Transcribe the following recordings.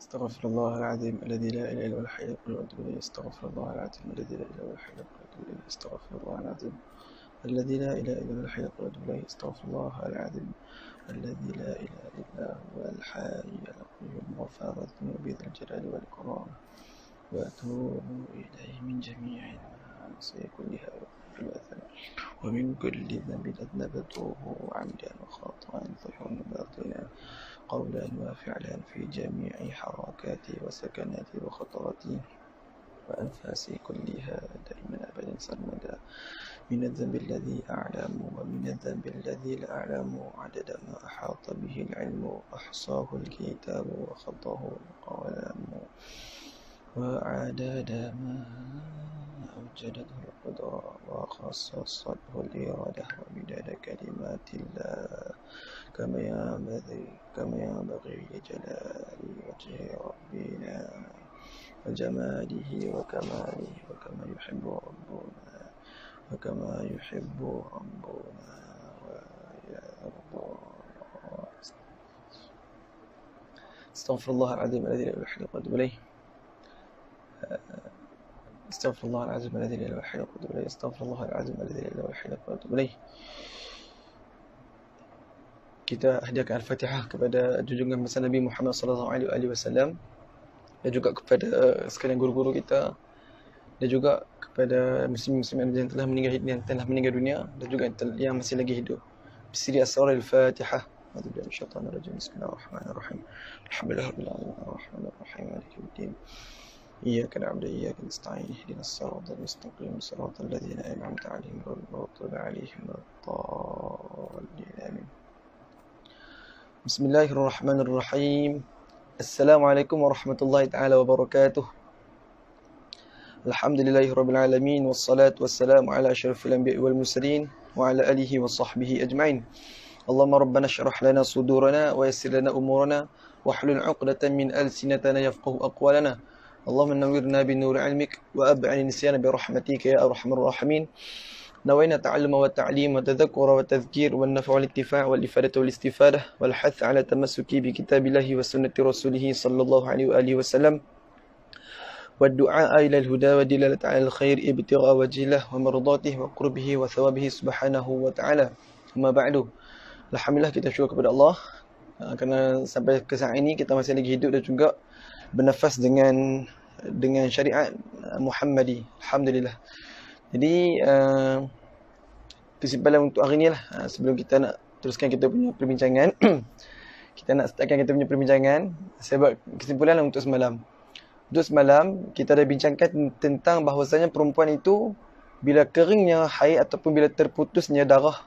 استغفر الله العظيم الذي لا إله إلا هو الحي القيوم وأتوب إليه. استغفر الله العظيم الذي لا إله إلا هو الحي القيوم وأتوب إليه. استغفر الله العظيم الذي لا إله إلا هو الحي القيوم وأتوب إليه. استغفر الله العظيم الذي لا إله إلا هو الحي القيوم غفار الذنوب ذا الجلال والإكرام وأتوب إليه من جميع المعاصي كلها ومن كل ذنب أذنبته عمدا وخطأ ظاهرا وباطنا قولا وفعلا في جميع حركاتي وسكناتي وخطراتي وأنفاسي كلها دائما أبدا سرمدا من الذنب الذي أعلم ومن الذنب الذي لا أعلم عدد ما أحاط به العلم أحصاه الكتاب وخطه القلم وعدد ما أوجدته القدرة وخصصته الإرادة ومداد كلمات الله كما ينبغي لجلال وجه ربنا وجماله وكماله وكما يحب ربنا ويرضى. استغفر الله العظيم الذي لا إله إلا هو إليه. استغفر الله العظيم الذي لا إله إلا هو إليه. استغفر الله العظيم الذي لا إله إلا هو إليه. Kita hadiahkan Al-Fatihah kepada junjungan besar Nabi Muhammad sallallahu alaihi wasallam dan juga kepada sekalian guru-guru kita dan juga kepada muslim-muslimin yang telah meninggal dunia dan juga yang masih lagi hidup. Bisri asrar Al-Fatihah. A'udzu billahi rajim. Bismillahirrahmanirrahim. Alhamdulillahirabbil alamin arrahmanir rahim maliki yaumiddin. إياك نعبد وإياك نستعين اهدنا الصراط المستقيم صراط الذين أنعمت عليهم غير المغضوب عليهم ولا الضالين آمين. بسم الله الرحمن الرحيم. السلام عليكم ورحمة الله تعالى وبركاته. الحمد لله رب العالمين والصلاة والسلام على أشرف الأنبياء والمرسلين وعلى آله وصحبه أجمعين. اللهم ربنا اشرح لنا صدورنا ويسر لنا أمورنا واحلل عقدة من ألسنتنا يفقه أقوالنا. اللهم نورنا بنور علمك وأبعد النسيان برحمتك يا أرحم الراحمين. نوينا التعلم والتعليم والتذكر والتذكير والنفع والانتفاع والإفادة والاستفادة والحث على التمسك بكتاب الله وسنة رسوله صلى الله عليه وآله وسلم والدعاء إلى الهدى والدلالة على الخير ابتغاء وجه الله ومرضاته وقربه وثوابه سبحانه وتعالى. أما بعد, alhamdulillah kita syukur kepada Allah kerana sampai ke saat ini kita masih lagi hidup dan juga bernafas dengan syariat Muhammadi. Alhamdulillah. Jadi kesimpulan untuk hari ni lah, sebelum kita nak teruskan kita punya perbincangan kita nak startkan kita punya perbincangan. Saya buat kesimpulan lah untuk semalam. Untuk semalam kita dah bincangkan tentang bahawasanya perempuan itu bila keringnya haid ataupun bila terputusnya darah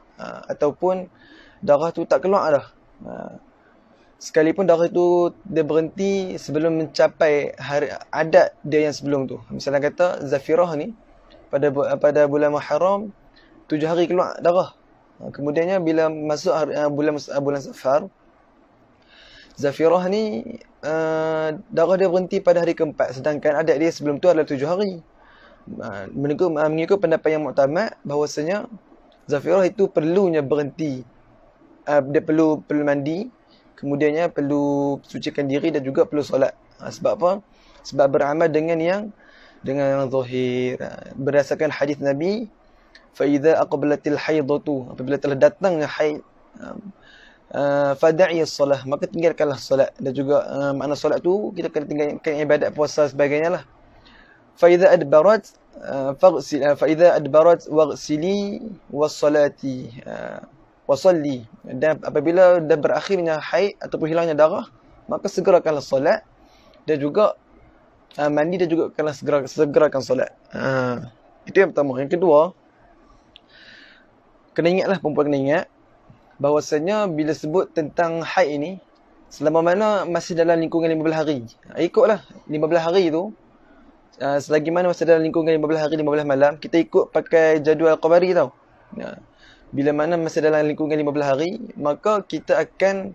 ataupun darah tu tak keluar dah, sekalipun darah itu dia berhenti sebelum mencapai hari adat dia yang sebelum tu. Misalnya kata Zafirah ni pada bulan Muharram 7 hari keluar darah. Kemudiannya bila masuk bulan Safar, Zafirah ni darah dia berhenti pada hari keempat, sedangkan adat dia sebelum tu adalah 7 hari. Mengikut pendapat yang muktamad bahawasanya Zafirah itu perlunya berhenti. Dia perlu mandi, kemudiannya perlu sucikan diri dan juga perlu solat. Sebab apa? Sebab beramal dengan yang zahir. Berdasarkan hadis Nabi, fa idza aqbalatil haidatu, apabila telah datangnya haid, fada'i as-salah, maka tinggalkanlah solat. Dan juga makna solat tu kita kena tinggalkan ibadat puasa sebagainya lah. Fa idza adbarat waghsili was-salati wasalli, dan apabila dah berakhirnya haid ataupun hilangnya darah, maka segerakanlah solat dan juga mandi dan juga kena segerakan solat. Itu yang pertama. Yang kedua, perempuan kena ingat bahawasanya bila sebut tentang haid ini, selama mana masih dalam lingkungan 15 hari, ikutlah 15 hari tu, selagi mana masih dalam lingkungan 15 hari 15 malam, kita ikut pakai jadual qamari tau. Bila mana masih dalam lingkungan 15 hari, maka kita akan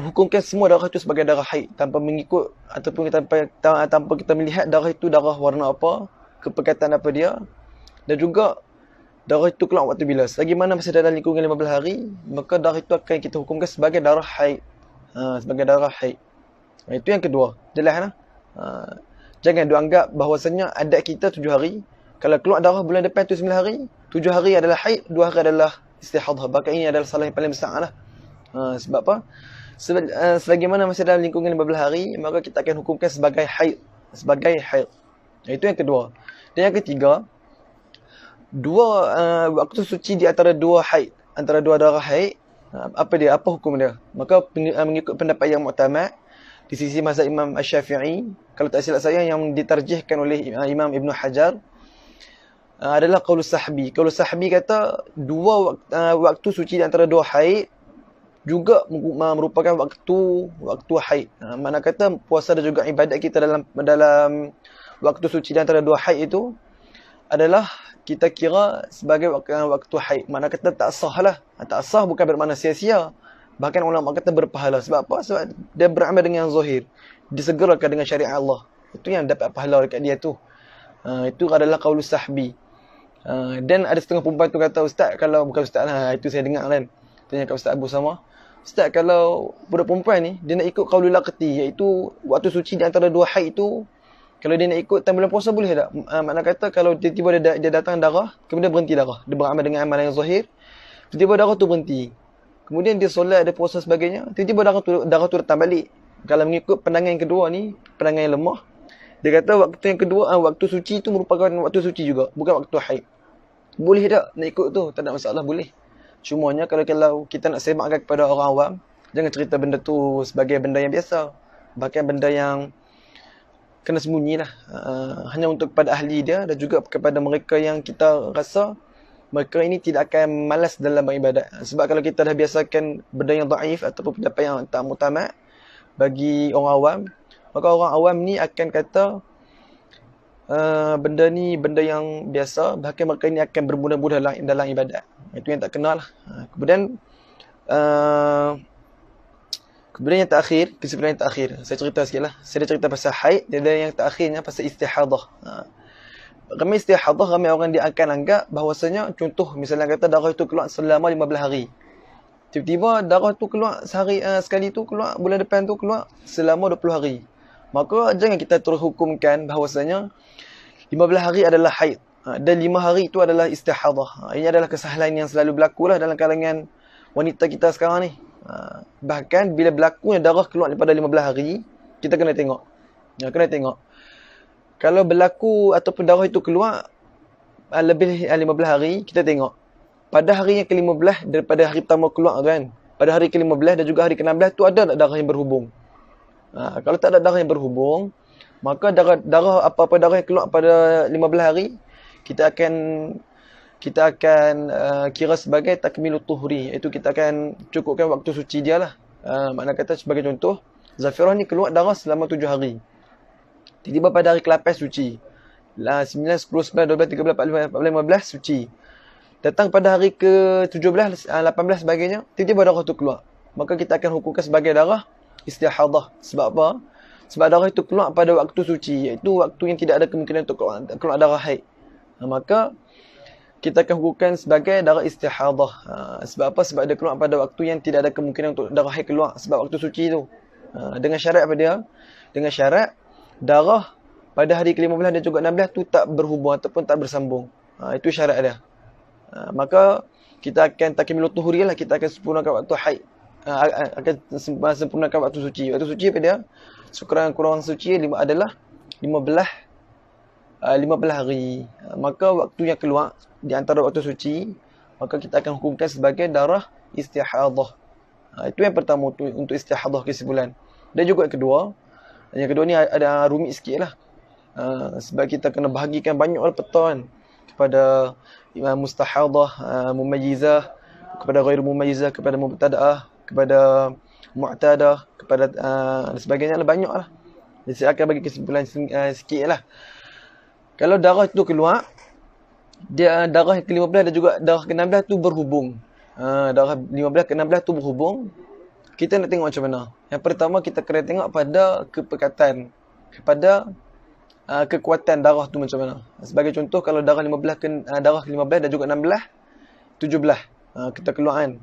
hukumkan semua darah itu sebagai darah haid tanpa mengikut ataupun tanpa kita melihat darah itu darah warna apa, kepekatan apa dia, dan juga darah itu keluar waktu bila. Selagi mana masih dalam lingkungan 15 hari, maka darah itu akan kita hukumkan sebagai darah haid. Sebagai darah haid. Itu yang kedua. Jelas lah. Jangan duk anggap bahawasanya adat kita 7 hari. Kalau keluar darah bulan depan tu 9 hari, 7 hari adalah haid, 2 hari adalah istihadah. Bahkan ini adalah salah yang paling besar lah. Sebab apa? Sebagaimana masih dalam lingkungan 15 hari, maka kita akan hukumkan sebagai haid. Sebagai haid. Itu yang kedua. Dan yang ketiga, waktu suci di antara dua haid, antara dua darah haid, apa hukum dia? Maka mengikut pendapat yang mu'tamad di sisi mazhab Imam Asy-Syafi'i, kalau tak silap saya yang ditarjihkan oleh Imam Ibn Hajar, adalah qaulus sahbi. Qaulus sahbi kata waktu suci di antara dua haid juga merupakan waktu haid. Mana kata puasa dan juga ibadat kita dalam waktu suci di antara dua haid itu adalah kita kira sebagai waktu haid. Mana kata tak sah lah. Tak sah bukan bermakna sia-sia. Bahkan ulama kata berpahala. Sebab apa? Sebab dia beramal dengan zahir. Disegerakan dengan syariat Allah. Itu yang dapat pahala dekat dia tu. Itu adalah qaulus sahbi. Dan ada setengah perempuan tu kata, Ustaz, kalau bukan Ustaz lah, itu saya dengar kan. Tanya kat Ustaz Abu Sama. Ustaz, kalau budak perempuan ni, dia nak ikut qaulul laqti, iaitu waktu suci di antara dua haid tu, kalau dia nak ikut time bulan puasa boleh tak? Makna kata kalau tiba-tiba dia datang darah, kemudian berhenti darah. Dia beramal dengan amalan yang zahir, tiba-tiba darah tu berhenti. Kemudian dia solat, dia puasa sebagainya, tiba-tiba darah tu datang balik. Kalau mengikut pandangan yang kedua ni, pandangan yang lemah, dia kata waktu yang kedua, waktu suci tu merupakan waktu suci juga, bukan waktu haid. Boleh tak nak ikut tu? Tak ada masalah, boleh. Cumanya kalau kita nak semakkan kepada orang awam, jangan cerita benda tu sebagai benda yang biasa. Bahkan benda yang kena sembunyi lah. Hanya untuk kepada ahli dia dan juga kepada mereka yang kita rasa mereka ini tidak akan malas dalam beribadat. Sebab kalau kita dah biasakan benda yang daif ataupun pendapat yang tak mutamad bagi orang awam, maka orang awam ni akan kata benda ni benda yang biasa, bahkan mereka ini akan bermudah-mudah dalam ibadat. Itu yang tak kenal lah. Kemudian yang terakhir, kesimpulan yang terakhir, saya cerita sikit lah. Saya dah cerita pasal haid, dan yang terakhirnya pasal istihadah. Ramai istihadah, ramai orang dia akan anggap bahawasanya, contoh misalnya kata darah itu keluar selama 15 hari. Tiba-tiba darah tu keluar sekali tu keluar, bulan depan tu keluar selama 20 hari. Maka jangan kita terhukumkan bahawasanya 15 hari adalah haid. Dan 5 hari itu adalah istihadah. Ini adalah kesalahan yang selalu berlaku lah dalam kalangan wanita kita sekarang ni. Bahkan bila berlaku darah keluar daripada 15 hari, kita kena tengok. Kena tengok. Kalau berlaku ataupun darah itu keluar lebih 15 hari, kita tengok. Pada hari yang ke-15 daripada hari pertama keluar kan, pada hari ke-15 dan juga hari ke-16 tu ada tak darah yang berhubung? Kalau tak ada darah yang berhubung, maka darah apa-apa darah yang keluar pada 15 hari, kita akan kira sebagai takmilut tuhri, iaitu kita akan cukupkan waktu suci dia lah. Makna kata sebagai contoh, Zafirah ni keluar darah selama 7 hari. Tiba-tiba pada hari ke-8 suci. 9, 10, 11, 12, 13, 14, 15 suci. Datang pada hari ke-17, 18 sebagainya, tiba-tiba darah tu keluar. Maka kita akan hukumkan sebagai darah istihadah. Sebab apa? Sebab darah itu keluar pada waktu suci, iaitu waktu yang tidak ada kemungkinan untuk keluar darah haid. Maka kita akan hukumkan sebagai darah istihadah. Sebab apa? Sebab dia keluar pada waktu yang tidak ada kemungkinan untuk darah haid keluar. Sebab waktu suci tu. Dengan syarat apa dia? Dengan syarat darah pada hari ke-15 dan juga 16 tu tak berhubung ataupun tak bersambung. Itu syarat dia. Maka kita akan takmilut tuhuri lah. Kita akan sempurnakan waktu haid. Akan sempurnakan waktu suci. Waktu suci apa dia? Sekurang-kurang suci adalah 15 hari. Maka waktu yang keluar di antara waktu suci, maka kita akan hukumkan sebagai darah istihadah. Itu yang pertama untuk istihadah kesimpulan. Dan juga yang kedua ni ada rumit sikit lah. Sebab kita kena bahagikan banyak peta kan, kepada mustahadah, mumayyizah, kepada ghair mumayyizah, kepada mubtada'ah, kepada mu'tadah, kepada dan sebagainya lah, banyak lah. Jadi saya akan bagi kesimpulan sikit lah. Kalau darah itu keluar, dia darah ke-15 dan juga darah ke-16 tu berhubung. Darah 15 ke-16 tu berhubung. Kita nak tengok macam mana. Yang pertama kita kena tengok pada kepekatan, kepada kekuatan darah tu macam mana. Sebagai contoh, kalau darah 15 dan juga 16, 17 kita keluar kan.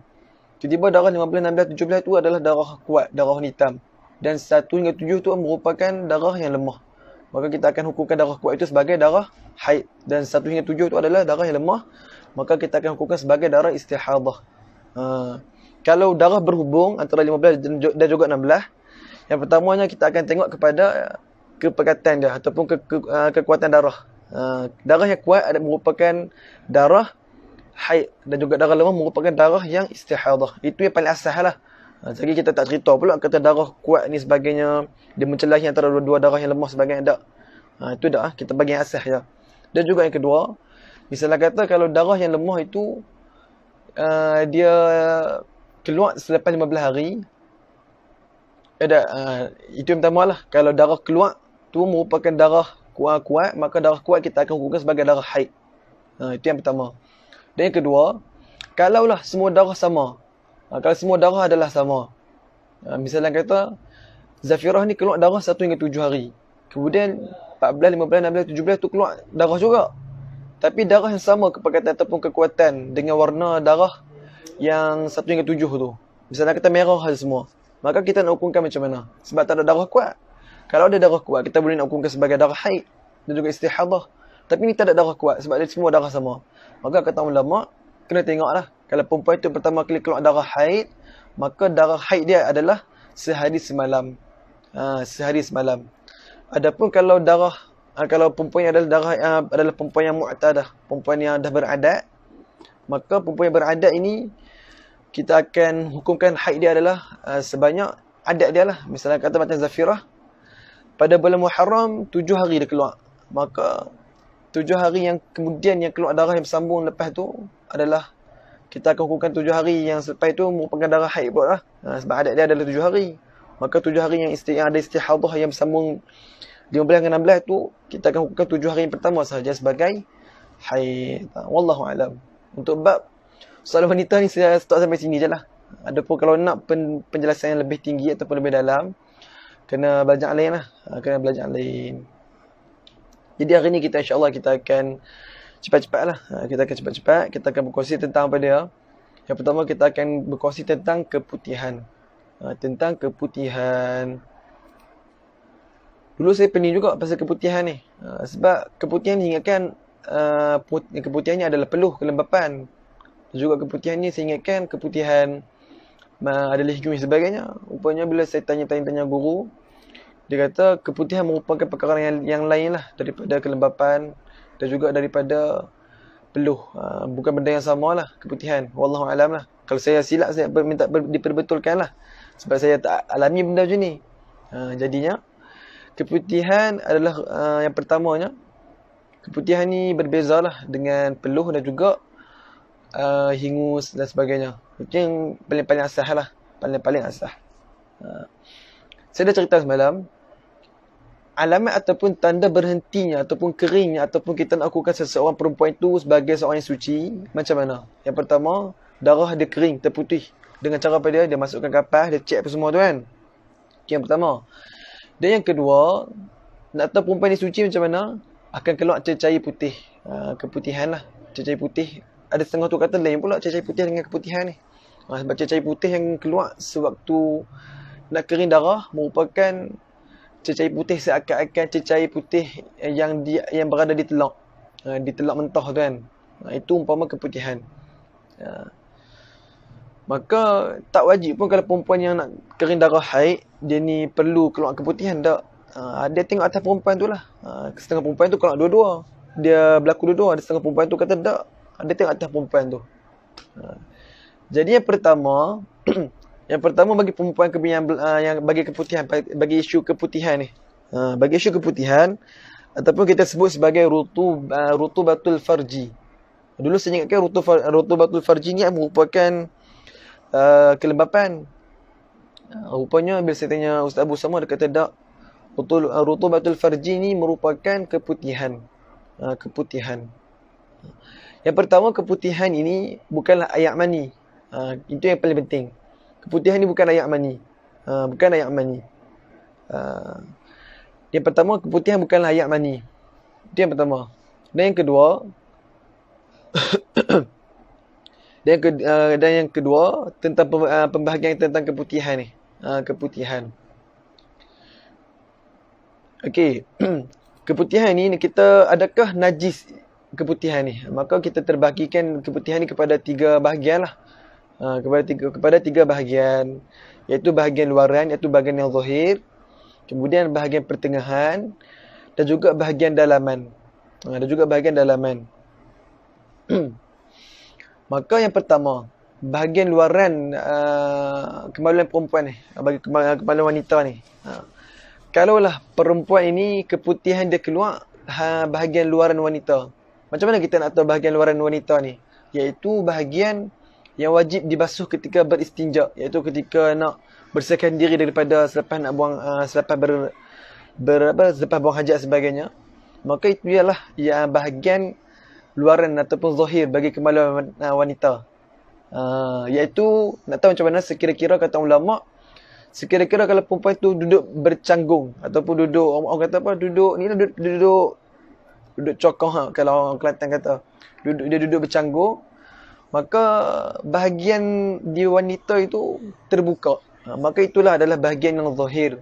Tiba-tiba darah 15, 16, 17 tu adalah darah kuat, darah hitam. dan 1 hingga 7 tu merupakan darah yang lemah. Maka kita akan hukumkan darah kuat itu sebagai darah haid, dan 1 hingga 7 itu adalah darah yang lemah, maka kita akan hukumkan sebagai darah istihadah. Kalau darah berhubung antara 15 dan juga 16, yang pertamanya kita akan tengok kepada kepekatan dia ataupun kekuatan darah. Darah yang kuat merupakan darah haid, dan juga darah lemah merupakan darah yang istihadah. Itu yang paling asal lah. Jadi kita tak cerita pula kata darah kuat ni sebagainya dia mencelahi antara dua darah yang lemah sebagainya, tak. Itu dah kita bagi yang asal ya. Dan juga yang kedua, misalnya kata kalau darah yang lemah itu dia keluar selepas 15 hari, itu yang pertama lah. Kalau darah keluar tu merupakan darah kuat, maka darah kuat kita akan hukumkan sebagai darah haid. Itu yang pertama. Dan yang kedua, kalaulah semua darah sama, kalau semua darah adalah sama, misalnya kata Zafirah ni keluar darah 1 hingga 7 hari, kemudian 14, 15, 16, 17 tu keluar darah juga, tapi darah yang sama kepekatan ataupun kekuatan dengan warna darah yang 1 hingga 7 tu, misalnya kata merah semua, maka kita nak hukumkan macam mana? Sebab tak ada darah kuat. Kalau ada darah kuat, kita boleh nak hukumkan sebagai darah haid dan juga istihadah. Tapi ni tak ada darah kuat sebab dia semua darah sama. Maka kata ulama, kena tengoklah. Kalau perempuan itu pertama kali keluar darah haid, maka darah haid dia adalah sehari semalam. Sehari semalam. Adapun kalau kalau perempuan yang adalah perempuan yang mu'tadah, perempuan yang dah beradat, maka perempuan yang beradat ini kita akan hukumkan haid dia adalah sebanyak adat dia lah. Misalnya kata macam Zafirah, pada bulan Muharram 7 hari dia keluar, maka 7 hari yang kemudian yang keluar darah yang bersambung lepas tu adalah kita akan hukumkan 7 hari yang selepas itu merupakan darah haid pula lah. Sebab adat dia adalah 7 hari. Maka 7 hari yang ada istihadah yang bersambung 15 dengan 16 tu, kita akan hukumkan 7 hari yang pertama sahaja sebagai haid. Wallahu alam. Untuk bab soalan wanita ni saya stop sampai sini je lah. Adapun kalau nak penjelasan yang lebih tinggi ataupun lebih dalam, kena belajar lain lah. Kena belajar lain. Jadi hari ni kita insyaAllah kita akan cepat-cepat lah. Kita akan cepat-cepat. Kita akan berkongsi tentang apa dia. Yang pertama kita akan berkongsi tentang keputihan. Tentang keputihan. Dulu saya pening juga pasal keputihan ni. Sebab keputihan ni ingatkan keputihan ni adalah peluh, kelembapan. Juga keputihan ni saya ingatkan keputihan adalah hikmah sebagainya. Rupanya bila saya tanya guru, dia kata keputihan merupakan perkara yang lain lah daripada kelembapan dan juga daripada peluh. Bukan benda yang sama lah keputihan. Wallahu alam lah. Kalau saya silap, saya minta diperbetulkan lah. Sebab saya tak alami benda macam ni. Jadinya keputihan adalah yang pertamanya. Keputihan ni berbeza lah dengan peluh dan juga hingus dan sebagainya. Itu yang paling asah lah. Paling asah. Saya dah cerita semalam, alamat ataupun tanda berhentinya ataupun keringnya ataupun kita nak lakukan seseorang perempuan itu sebagai seorang yang suci, macam mana? Yang pertama, darah dia kering, terputih. Dengan cara apa dia? Dia masukkan kapas, dia cek apa semua tu kan. Yang pertama. Dan yang kedua, nak tahu perempuan ni suci macam mana? Akan keluar cecair putih. Keputihan lah. Cecair putih. Ada setengah tu kata lain pula cecair putih dengan keputihan ni. Sebab cecair putih yang keluar sewaktu nak kering darah merupakan cecair putih seakan-akan cecair putih yang berada di telak. Di telak mentah tu kan. Itu umpama keputihan. Maka tak wajib pun kalau perempuan yang nak kering darah haid, dia ni perlu keluar keputihan tak. Dia tengok atas perempuan tu lah. Setengah perempuan tu keluar dua-dua. Dia berlaku dua-dua. Ada setengah perempuan tu kata tak. Dia tengok atas perempuan tu. Jadi yang pertama bagi perempuan yang bagi keputihan, bagi isu keputihan ni. Bagi isu keputihan ataupun kita sebut sebagai rutubatul farji. Dulu saya ingatkan rutubatul farji ni merupakan kelembapan. Rupanya bila saya tanya Ustaz Abu Samad, dia kata tak. Rutubatul farji ni merupakan keputihan. Keputihan. Yang pertama, keputihan ini bukanlah ayak mani. Itu yang paling penting. Keputihan ni bukan ayak mani. Bukan ayak mani. Yang pertama, keputihan bukanlah ayak mani. Itu yang pertama. Dan yang kedua, dan yang kedua tentang pembahagian tentang keputihan ni. Keputihan. Okey. Keputihan ni kita adakah najis keputihan ni? Maka kita terbahagikan keputihan ni kepada 3 bahagian lah. Kepada tiga bahagian, iaitu bahagian luaran, iaitu bahagian yang zahir, kemudian bahagian pertengahan dan juga bahagian dalaman. Maka yang pertama, bahagian luaran kemaluan perempuan ni, bagi kemaluan wanita ni. Kalaulah perempuan ini keputihan dia keluar bahagian luaran wanita. Macam mana kita nak tahu bahagian luaran wanita ni? Iaitu bahagian yang wajib dibasuh ketika beristinja, iaitu ketika nak bersihkan diri daripada selepas nak buang selepas buang hajat sebagainya. Maka itu ialah bahagian luaran ataupun zahir bagi kemaluan wanita. Iaitu nak tahu macam mana sekira-kira kata ulama, sekira-kira kalau perempuan tu duduk bercanggung ataupun duduk orang kata apa, duduk cokong, kalau orang Kelantan kata duduk bercanggung, maka bahagian di wanita itu terbuka. Maka itulah adalah bahagian yang zahir.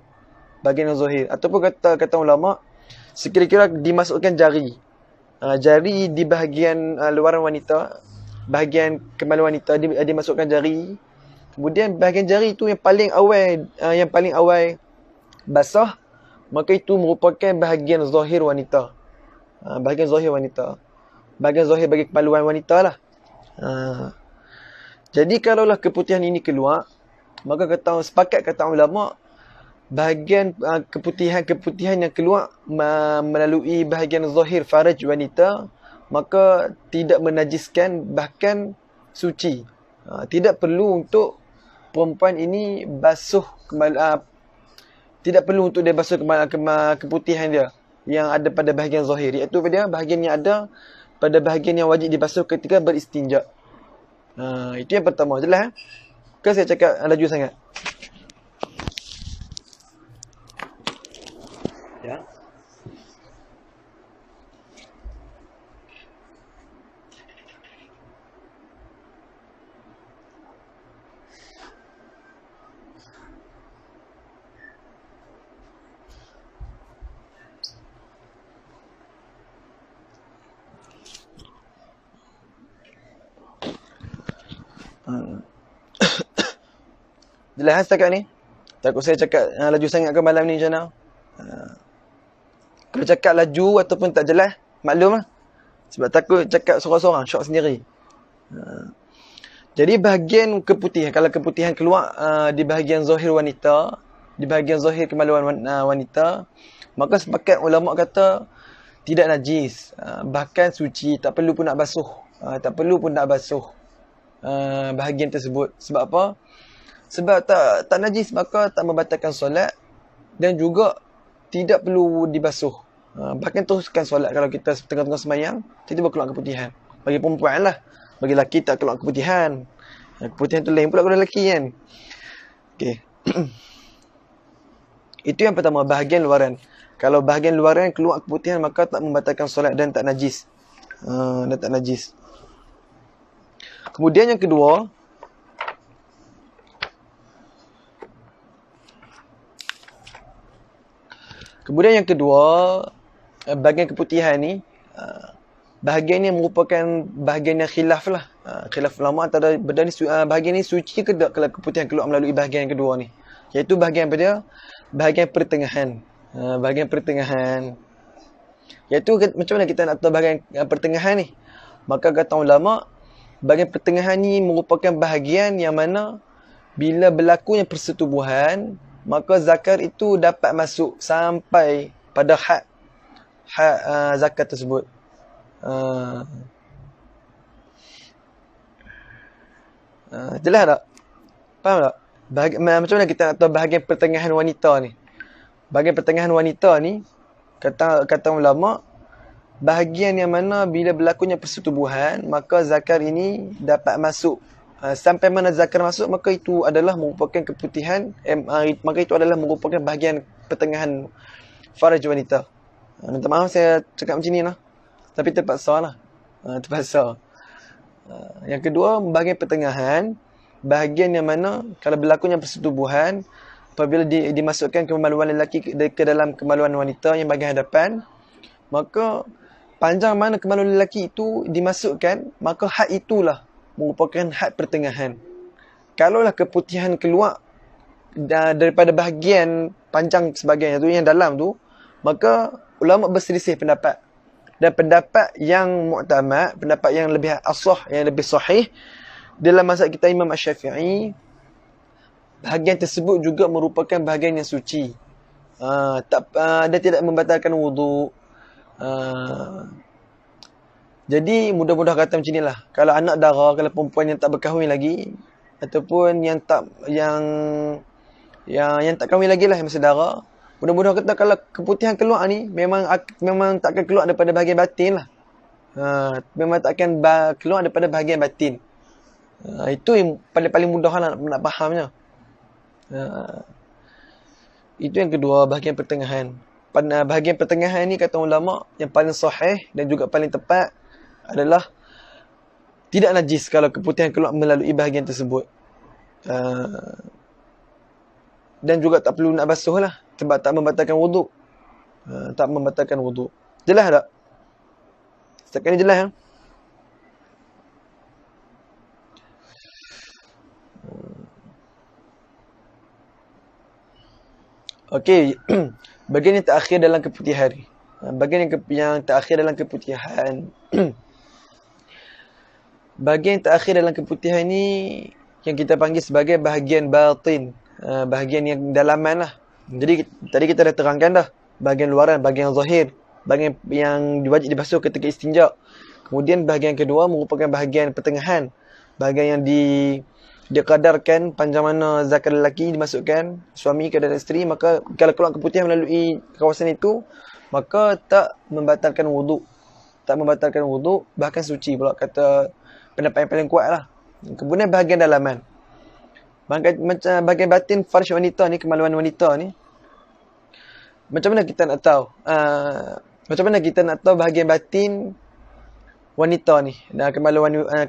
Ataupun kata ulama, sekira-kira dimasukkan jari. Jari di bahagian luaran wanita, bahagian kemaluan wanita dimasukkan jari. Kemudian bahagian jari itu yang paling awal basah, maka itu merupakan bahagian zahir wanita. Bahagian zahir bagi kemaluan wanita lah. Jadi kalaulah keputihan ini keluar, maka sepakat kata ulama, bahagian keputihan yang keluar melalui bahagian zahir faraj wanita, maka tidak menajiskan, bahkan suci. Tidak perlu untuk perempuan ini basuh tidak perlu untuk dia basuh keputihan dia yang ada pada bahagian zahir, iaitu pada bahagian yang ada pada bahagian yang wajib dibasuh ketika beristinja. Itu yang pertama. Jelas? Ke saya cakap laju sangat? Ya. Jelas setakat ni? Takut saya cakap laju sangat ke malam ni macam mana? Kalau cakap laju ataupun tak jelas, maklum lah. Sebab takut cakap sorang-sorang, syok sendiri. Jadi bahagian keputihan, kalau keputihan keluar di bahagian zahir wanita, di bahagian zahir kemaluan wanita, maka sepakat ulama kata tidak najis, bahkan suci, tak perlu pun nak basuh. Bahagian tersebut. Sebab apa? Sebab tak najis, maka tak membatalkan solat dan juga tidak perlu dibasuh. Bahkan teruskan solat kalau kita tengah-tengah semayang tiba-tiba keluar keputihan. Bagi perempuan lah. Bagi lelaki tak keluar keputihan. Keputihan tu lain pula kalau lelaki kan. Okey. Itu yang pertama, bahagian luaran. Kalau bahagian luaran keluar keputihan, maka tak membatalkan solat dan tak najis. Kemudian yang kedua, bahagian keputihan ni, bahagian ni merupakan bahagian yang khilaf lah. Khilaf ulama antara benda ni, bahagian ni suci ke tak kalau keputihan keluar melalui bahagian yang kedua ni. Iaitu bahagian apa dia? Bahagian pertengahan. Bahagian pertengahan. Iaitu macam mana kita nak tahu bahagian pertengahan ni? Maka kata ulama, bahagian pertengahan ni merupakan bahagian yang mana bila berlakunya persetubuhan, maka zakar itu dapat masuk sampai pada had zakat tersebut. Jelas tak? Faham tak? Macam mana kita nak tahu bahagian pertengahan wanita ni? Bahagian pertengahan wanita ni, kata ulama, bahagian yang mana bila berlakunya persetubuhan, maka zakar ini dapat masuk. Sampai mana zakar masuk, maka itu adalah merupakan keputihan, maka itu adalah merupakan bahagian pertengahan faraj wanita. Minta maaf saya cakap macam ni lah. Tapi terpaksa lah. Terpaksa. Yang kedua, bahagian pertengahan, bahagian yang mana kalau berlakunya persetubuhan, apabila dimasukkan kemaluan lelaki ke dalam kemaluan wanita yang bahagian hadapan, maka panjang mana kemaluan lelaki itu dimasukkan, maka had itulah merupakan had pertengahan. Kalaulah keputihan keluar daripada bahagian panjang sebagainya tu, yang dalam tu, maka ulama berselisih pendapat. Dan pendapat yang mu'tamad, pendapat yang lebih asah, yang lebih sahih dalam mazhab kita Imam Asy-Syafi'i, bahagian tersebut juga merupakan bahagian yang suci. Dia tidak membatalkan wuduk. Jadi mudah-mudah kata macam inilah. Kalau anak dara, kalau perempuan yang tak berkahwin lagi, ataupun yang tak kahwin lagi lah, yang masih dara, mudah-mudah kata kalau keputihan keluar ni memang tak akan keluar daripada bahagian batin lah. Memang tak akan keluar daripada bahagian batin. Itu yang paling mudah lah nak fahamnya. Itu yang kedua, bahagian pertengahan. Bahagian pertengahan ni kata ulama yang paling sahih dan juga paling tepat adalah tidak najis kalau keputihan keluar melalui bahagian tersebut. Dan juga tak perlu nak basuh lah, sebab tak membatalkan wuduk. Tak membatalkan wuduk. Jelas tak? Setakat ni jelas ya? Okey. Bahagian yang terakhir dalam keputihan. Bahagian yang terakhir dalam keputihan. Bahagian yang terakhir dalam keputihan ni yang kita panggil sebagai bahagian batin. Bahagian yang dalaman lah. Jadi tadi kita dah terangkan dah. Bahagian luaran, bahagian zahir. Bahagian yang wajib dibasuh ketika istinja. Kemudian bahagian kedua merupakan bahagian pertengahan. Bahagian yang dikadarkan panjang mana zakar lelaki dimasukkan suami ke dalam isteri, maka kalau keluar keputihan melalui kawasan itu, maka tak membatalkan wuduk. Tak membatalkan wuduk, bahkan suci pula, kata pendapat yang paling kuat lah. Kemudian bahagian dalaman. Macam bahagian batin farj wanita ni, kemaluan wanita ni, macam mana kita nak tahu? Macam mana kita nak tahu bahagian batin wanita ni,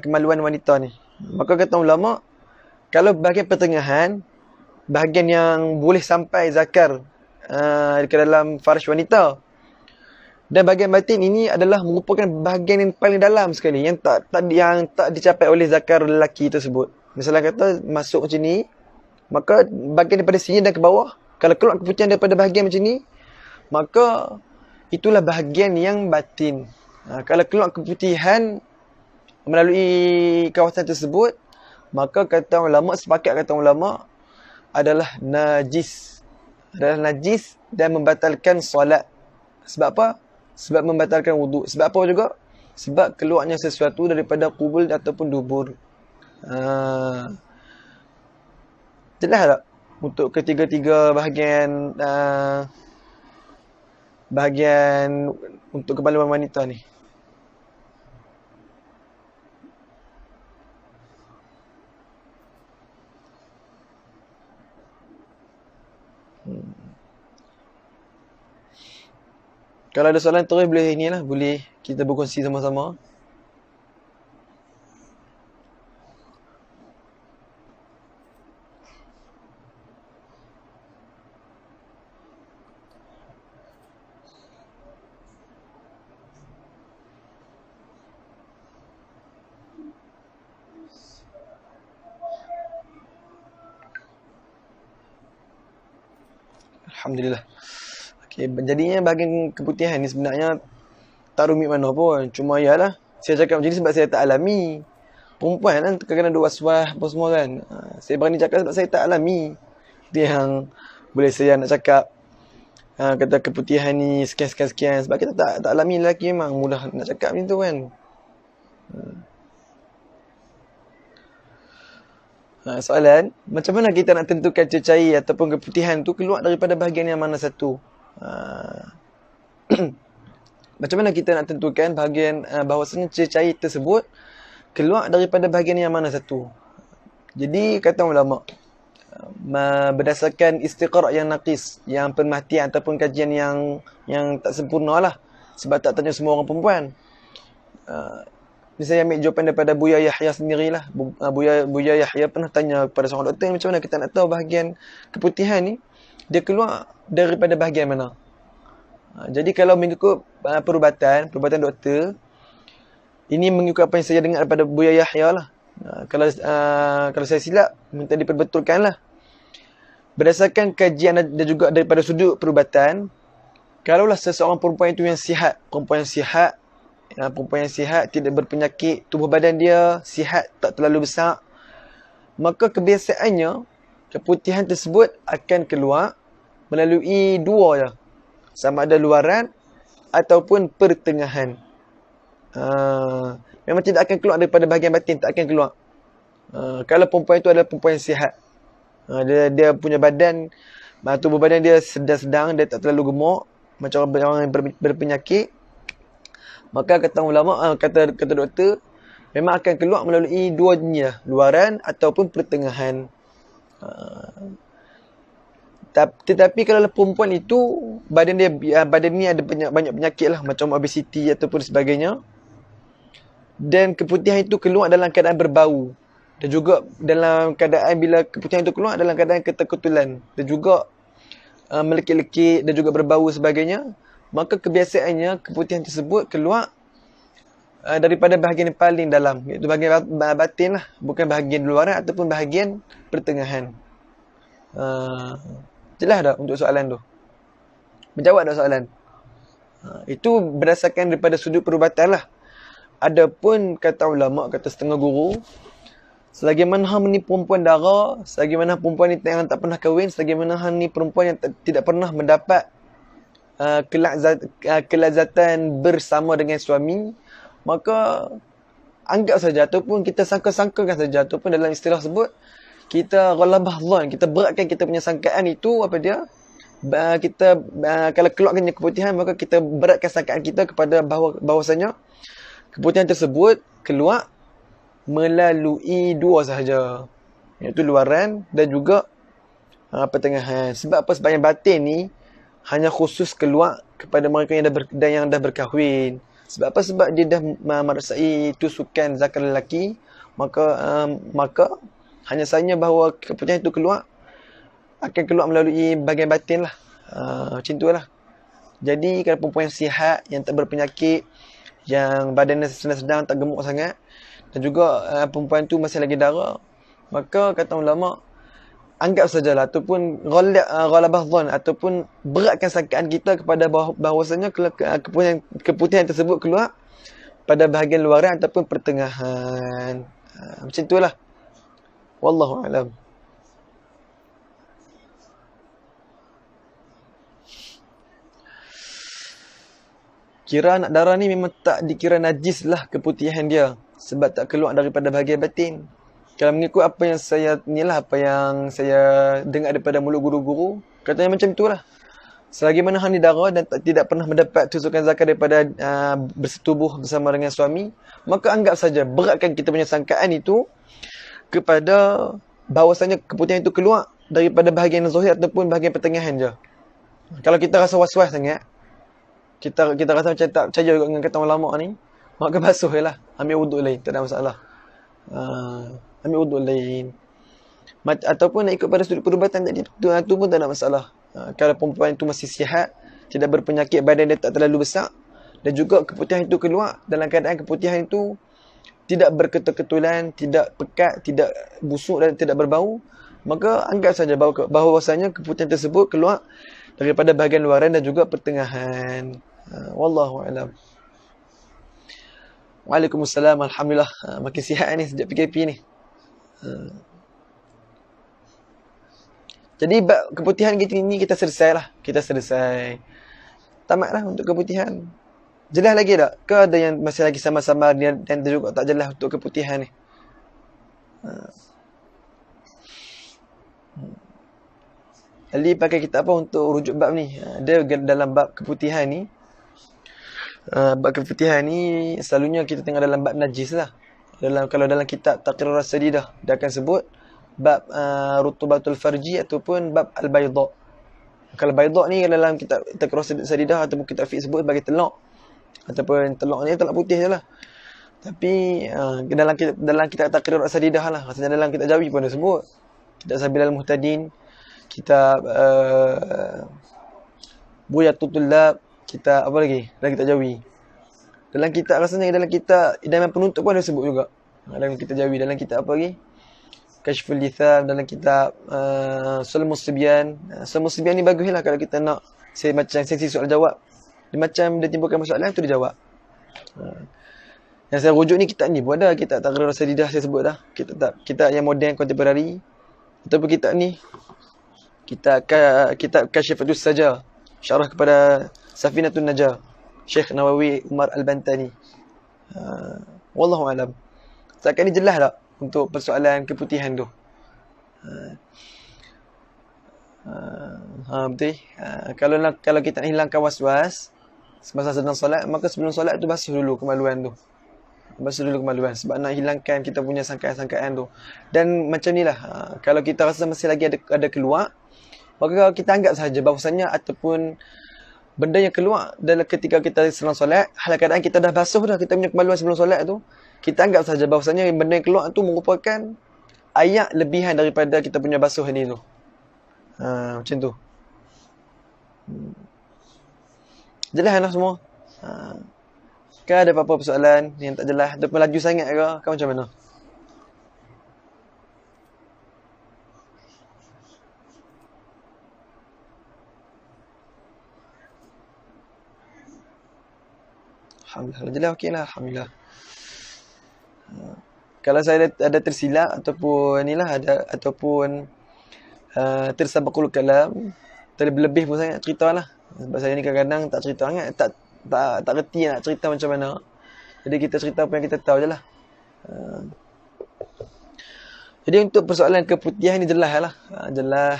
kemaluan wanita ni? Maka kata ulama, kalau bahagian pertengahan, bahagian yang boleh sampai zakar ke dalam farj wanita, dan bahagian batin ini adalah merupakan bahagian yang paling dalam sekali, yang tak dicapai oleh zakar lelaki tersebut. Misalnya kata masuk macam ni, maka bahagian daripada sini dan ke bawah, kalau keluar keputihan daripada bahagian macam ni, maka itulah bahagian yang batin. Kalau keluar keputihan melalui kawasan tersebut, maka sepakat kata ulama adalah najis. Adalah najis dan membatalkan solat. Sebab apa? Sebab membatalkan wuduk. Sebab apa juga? Sebab keluarnya sesuatu daripada qubul ataupun dubur. Jelas tak? Untuk ketiga-tiga bahagian untuk kemaluan wanita ni. Kalau ada soalan terus boleh ni lah, boleh kita berkongsi sama-sama. Alhamdulillah. Okay, jadinya bahagian keputihan ni sebenarnya tak rumit mana pun. Cuma yalah, saya cakap macam ni sebab saya tak alami. Perempuan kan kadang-kadang ada was-was apa semua kan. Saya berani cakap sebab saya tak alami. Dia yang boleh saya nak cakap kata keputihan ni sekian. Sebab kita tak alami, lelaki memang mudah nak cakap macam tu kan. Soalan, macam mana kita nak tentukan cecair ataupun keputihan tu keluar daripada bahagian yang mana satu? Macam mana kita nak tentukan bahagian bahawasanya cecair tersebut keluar daripada bahagian yang mana satu? Jadi kata ulama, berdasarkan istiqra' yang naqis, yang perhatian ataupun kajian yang tak sempurna lah, sebab tak tanya semua orang perempuan. saya ambil jawapan daripada Buya Yahya sendirilah. Buya Yahya pernah tanya kepada seorang doktor, macam mana kita nak tahu bahagian keputihan ni dia keluar daripada bahagian mana. Jadi kalau mengikut perubatan doktor, ini mengikut apa yang saya dengar daripada Buya Yahya lah. Kalau saya silap, minta diperbetulkan lah. Berdasarkan kajian dan juga daripada sudut perubatan, kalaulah seseorang perempuan itu yang sihat, perempuan yang sihat, tidak berpenyakit, tubuh badan dia sihat, tak terlalu besar, maka kebiasaannya keputihan tersebut akan keluar melalui dua je. Sama ada luaran ataupun pertengahan. Memang tidak akan keluar daripada bahagian batin, tak akan keluar. Kalau perempuan itu adalah perempuan yang sihat, dia punya badan, tubuh badan dia sedang-sedang, dia tak terlalu gemuk macam orang yang berpenyakit, maka kata ulama, kata doktor, memang akan keluar melalui dua jenis, luaran ataupun pertengahan. Tetapi kalau perempuan itu badan ni ada banyak penyakit lah, macam obesiti ataupun sebagainya, dan keputihan itu keluar dalam keadaan berbau, dan juga dalam keadaan bila keputihan itu keluar dalam keadaan keteketulan, dan juga melekit-lekit dan juga berbau sebagainya, maka kebiasaannya keputihan tersebut keluar daripada bahagian yang paling dalam, iaitu bahagian batin lah, bukan bahagian luaran ataupun bahagian pertengahan. Jelas dah untuk soalan tu? Menjawab dah soalan? Itu berdasarkan daripada sudut perubatan lah. Adapun kata ulama, kata setengah guru, selagi mana ni perempuan dara, selagi mana perempuan ni yang tak pernah kahwin, selagi mana ni perempuan yang tidak pernah mendapat kelazatan bersama dengan suami, maka anggap saja ataupun kita sangka-sangkakan saja, ataupun dalam istilah sebut, kita ghalabah dhan, kita beratkan kita punya sangkaan itu, apa dia? Kita kalau keluarkannya keputihan, maka kita beratkan sangkaan kita kepada bahawasanya keputihan tersebut keluar melalui dua sahaja, iaitu luaran dan juga pertengahan. Sebab apa? Sebab yang batin ni hanya khusus keluar kepada mereka yang dah berkahwin. Sebab apa? Sebab dia dah merasai tusukan zakar lelaki, maka hanya sahaja bahawa keputihan itu akan keluar melalui bahagian batin lah. Macam tu lah. Jadi kalau perempuan yang sihat, yang tak berpenyakit, yang badannya sedang-sedang, tak gemuk sangat, dan juga perempuan tu masih lagi dara, maka kata ulama, anggap sajalah ataupun ghalabah dhan, ataupun beratkan sangkaan kita kepada bahawasanya keputihan tersebut keluar pada bahagian luaran ataupun pertengahan. Macam tu lah. Wallahu a'lam. Kira anak darah ni memang tak dikira najis lah keputihan dia, sebab tak keluar daripada bahagian batin. Kalau mengikut apa yang saya dengar daripada mulut guru-guru, katanya macam itulah. Selagi mana hang ni darah dan tidak pernah mendapat tusukan zakat daripada bersetubuh bersama dengan suami, maka anggap saja beratkan kita punya sangkaan itu kepada bahawasanya keputihan itu keluar daripada bahagian zahir ataupun bahagian pertengahan je. Kalau kita rasa was-was sangat, kita rasa macam tak percaya dengan kata ulama ni, maka basuh je lah, ambil wuduk lain, tak ada masalah. Ambil wuduk lain. Ataupun nak ikut pada sudut perubatan tadi, tu pun tak ada masalah. Kalau perempuan itu masih sihat, tidak berpenyakit, badan dia tak terlalu besar, dan juga keputihan itu keluar dalam keadaan keputihan itu tidak berketul-ketulan, tidak pekat, tidak busuk dan tidak berbau, maka anggap saja bahawasanya keputihan tersebut keluar daripada bahagian luaran dan juga pertengahan. Wallahu a'lam. Waalaikumsalam. Alhamdulillah. Makin sihat ni sejak PKP ni. Jadi bab keputihan ni kita selesai lah. Kita selesai. Tamat lah untuk keputihan. Jelas lagi tak? Ke ada yang masih lagi sama-sama dan juga tak jelas untuk keputihan ni? Ali pakai kitab apa untuk rujuk bab ni? Dia dalam bab keputihan ni. Bab keputihan ni selalunya kita tengok dalam bab najis lah. Kalau dalam kitab Taqrir As-Sadidah, dia akan sebut bab rutubatul farji ataupun bab al-bayda. Kalau bayda ni dalam kitab Taqrir As-Sadidah ataupun kitab fiqh sebut sebagai telak. Ataupun telak ni telak putih je lah. Tapi dalam kitab Taqrir As-Sadidah lah, maksudnya dalam kitab Jawi pun ada sebut. Kitab Sabilal Muhtadin, kitab Buyatul Tullab, kitab apa lagi? Dalam kitab Jawi. Dalam kitab Idaman Penuntut pun ada sebut juga. Dalam kitab Jawi, dalam kitab apa lagi? Kashful Litham, dalam kitab Sulmus Sibyan. Sulmus Sibyan ni baguslah kalau kita nak macam sesi soal jawab. Dia macam dia timbulkan masalah tu dia jawab. Yang saya rujuk ni kitab ni pun ada, kitab Taqrir As-Sadidah saya sebut dah. Kitab yang moden kontemporari. Ataupun kitab ni, kitab Kashifatus Saja, syarah kepada Safinatun Najah, Syekh Nawawi Umar Al-Bantani. Wallahu alam. Setakat ni jelas tak untuk persoalan keputihan tu? Betul. Kalau kita nak hilangkan was-was semasa sedang solat, maka sebelum solat tu basuh dulu kemaluan tu. Sebab nak hilangkan kita punya sangkaan-sangkaan tu. Dan macam ni lah, kalau kita rasa masih lagi ada keluar, maka kita anggap sahaja bahawasanya ataupun benda yang keluar dalam ketika kita sedang solat, hal keadaan kita dah basuh dah kita punya kemaluan sebelum solat tu, kita anggap sahaja bahawasanya benda yang keluar tu merupakan ayat lebihan daripada kita punya basuh ni tu. Macam tu. Jelas lah semua. Kan ada apa-apa persoalan yang tak jelas, dia melaju sangat ke? Kau macam mana? Alhamdulillah. Jelas okey lah. Alhamdulillah. Kalau saya ada tersilap ataupun tersabaqul kalam, terlebih pun sangat ceritalah. Sebab saya ni kadang-kadang tak cerita sangat, tak reti nak cerita macam mana. Jadi kita cerita apa yang kita tahu je lah. Jadi untuk persoalan keputihan ni jelas lah. Jelas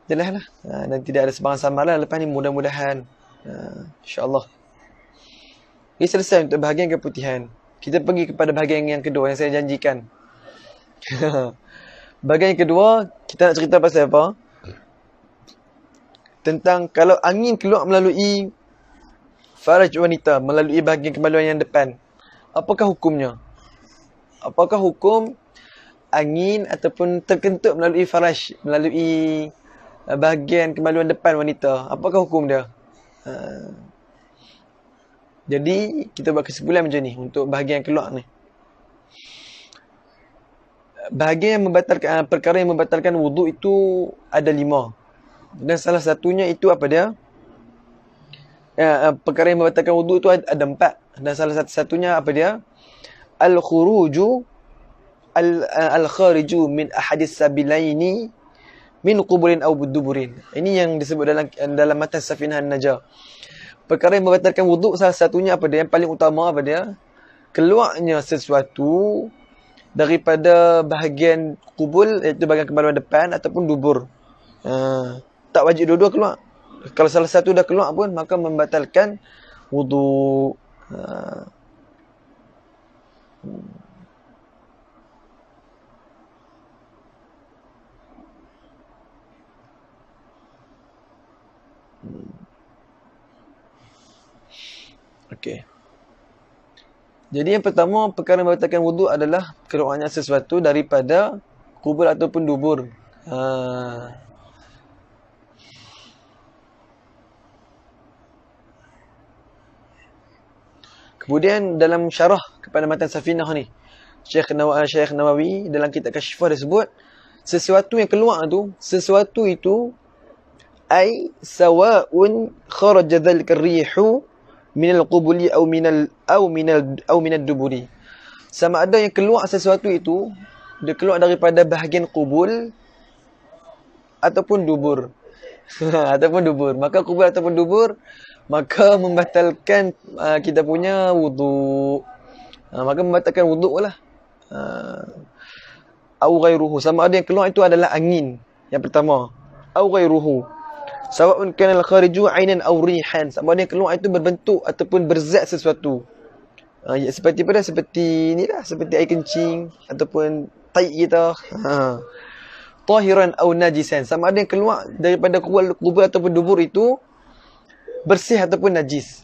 lah. Dan tidak ada sebarang samar lah lepas ni, mudah-mudahan insyaAllah. Ini selesai untuk bahagian keputihan. Kita pergi kepada bahagian yang kedua yang saya janjikan. Bahagian yang kedua, kita nak cerita pasal apa? Tentang kalau angin keluar melalui faraj wanita, melalui bahagian kemaluan yang depan, apakah hukumnya? Apakah hukum angin ataupun terkentut melalui faraj, melalui bahagian kemaluan depan wanita? Apakah hukum dia? Jadi kita buat kesimpulan macam ni untuk bahagian yang keluar ni. Bahagian yang membatalkan, perkara yang membatalkan wuduk itu ada 5. Dan salah satunya itu apa dia? Perkara yang membatalkan wuduk itu ada 4. Dan salah satunya apa dia? Al-khariju min ahadis sabilaini min quburin aw duburin. Ini yang disebut dalam matan Safinah Najah. Perkara yang membatalkan wuduk salah satunya apa dia? Yang paling utama apa dia? Keluarnya sesuatu daripada bahagian kubul, iaitu bahagian kemaluan depan ataupun dubur. Tak wajib dua-dua keluar. Kalau salah satu dah keluar pun, maka membatalkan wuduk. Okey. Jadi yang pertama, perkara yang membatalkan wuduk adalah keluarnya sesuatu daripada kubur ataupun dubur. Kemudian dalam syarah kepada matan Safinah ni, Syekh Nawawi dalam kitab Kashifah dia sebut, sesuatu yang keluar tu, sesuatu itu ai sawa'un kharaja dhalika ar-rihu min al-qubuli aw min ad-duburi. Sama ada yang keluar sesuatu itu, dia keluar daripada bahagian kubul ataupun dubur. Ataupun dubur. Maka kubul ataupun dubur, maka membatalkan kita punya wuduk. Maka membatalkan wuduk lah. Au ghairuhu. Sama ada yang keluar itu adalah angin. Yang pertama. Au ghairuhu. Sawa'un kana al-khariju 'ainan aw rihan. Sama ada yang keluar itu berbentuk ataupun berzat sesuatu. Seperti apa dah? Seperti ni lah. Seperti air kencing ataupun tai kita. Tahiran aw najisan. Sama ada yang keluar daripada kubur ataupun dubur itu bersih ataupun najis.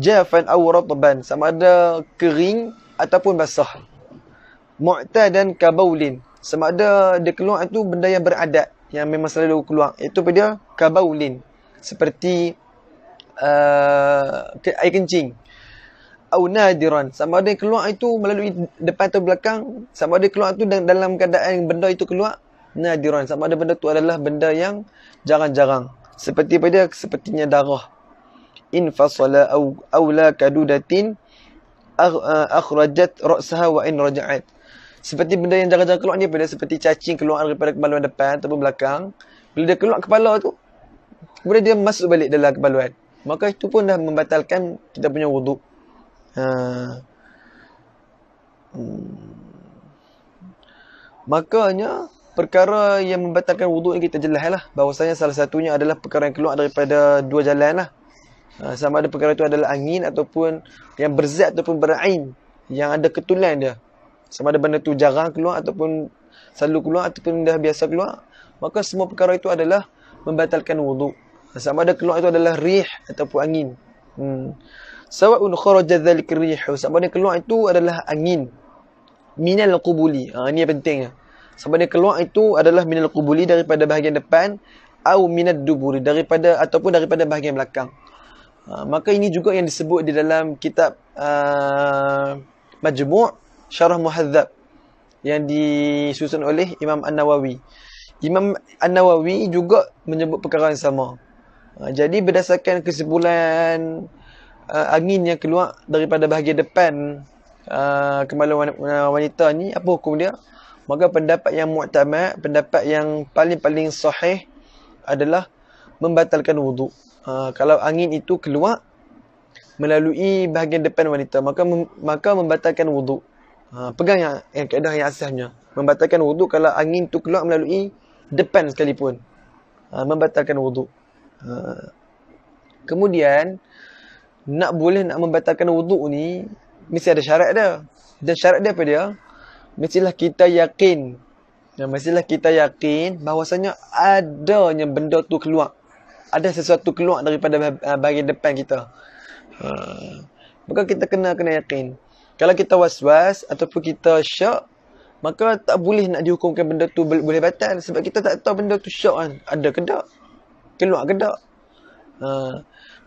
Jafan aw ratban, sama ada kering ataupun basah. Mu'tadan ka baulin, sama ada dia keluar itu benda yang beradat, yang memang selalu keluar. Itu pada ka baulin, seperti air kencing. Au nadiran, sama ada yang keluar itu melalui depan atau belakang, sama ada keluar itu dalam keadaan benda itu keluar. Nadiran, sama ada benda itu adalah benda yang jarang-jarang, sepertinya darah. Infasala aw la kadudatin akhrajat ra'saha wa in raja'at, seperti benda yang jarang-jarang keluar ni pada seperti cacing keluar daripada kemaluan depan ataupun belakang. Bila dia keluar kepala tu, kemudian dia masuk balik dalam kemaluan, maka itu pun dah membatalkan kita punya wuduk. Makanya perkara yang membatalkan wuduk ni kita jelaslah bahawasanya salah satunya adalah perkara yang keluar daripada dua jalan lah. Sama ada perkara itu adalah angin ataupun yang berzat ataupun berain, yang ada ketulan dia. Sama ada benda tu jarang keluar ataupun selalu keluar ataupun dah biasa keluar, maka semua perkara itu adalah membatalkan wuduk. Sama ada keluar itu adalah rih ataupun angin. Sawa'un kharaja dzalika rih, sama ada keluar itu adalah angin minal qubuli. Ini yang pentingnya. Sama ada keluar itu adalah minal qubuli, daripada bahagian depan, au minad duburi, ataupun daripada bahagian belakang. Maka ini juga yang disebut di dalam kitab Majmu' Syarah Muhadzab yang disusun oleh Imam An-Nawawi. Imam An-Nawawi juga menyebut perkara yang sama. Jadi berdasarkan kesimpulan angin yang keluar daripada bahagian depan kemaluan wanita ni, apa hukum dia? Maka pendapat yang mu'tamad, pendapat yang paling sahih adalah membatalkan wuduk. Kalau angin itu keluar melalui bahagian depan wanita, maka membatalkan wuduk. Pegang yang kaedah yang asasnya. Membatalkan wuduk kalau angin itu keluar melalui depan sekalipun. Membatalkan wuduk. Kemudian nak membatalkan wuduk ni mesti ada syarat dia. Dan syarat dia apa dia? Mestilah kita yakin. Mestilah kita yakin bahawasanya adanya benda tu keluar. Ada sesuatu keluar daripada bahagian depan kita. Maka kita kena yakin. Kalau kita was-was ataupun kita syak, maka tak boleh nak dihukumkan benda tu boleh batal. Sebab kita tak tahu benda tu syak kan. Ada ke tak? Keluar ke tak?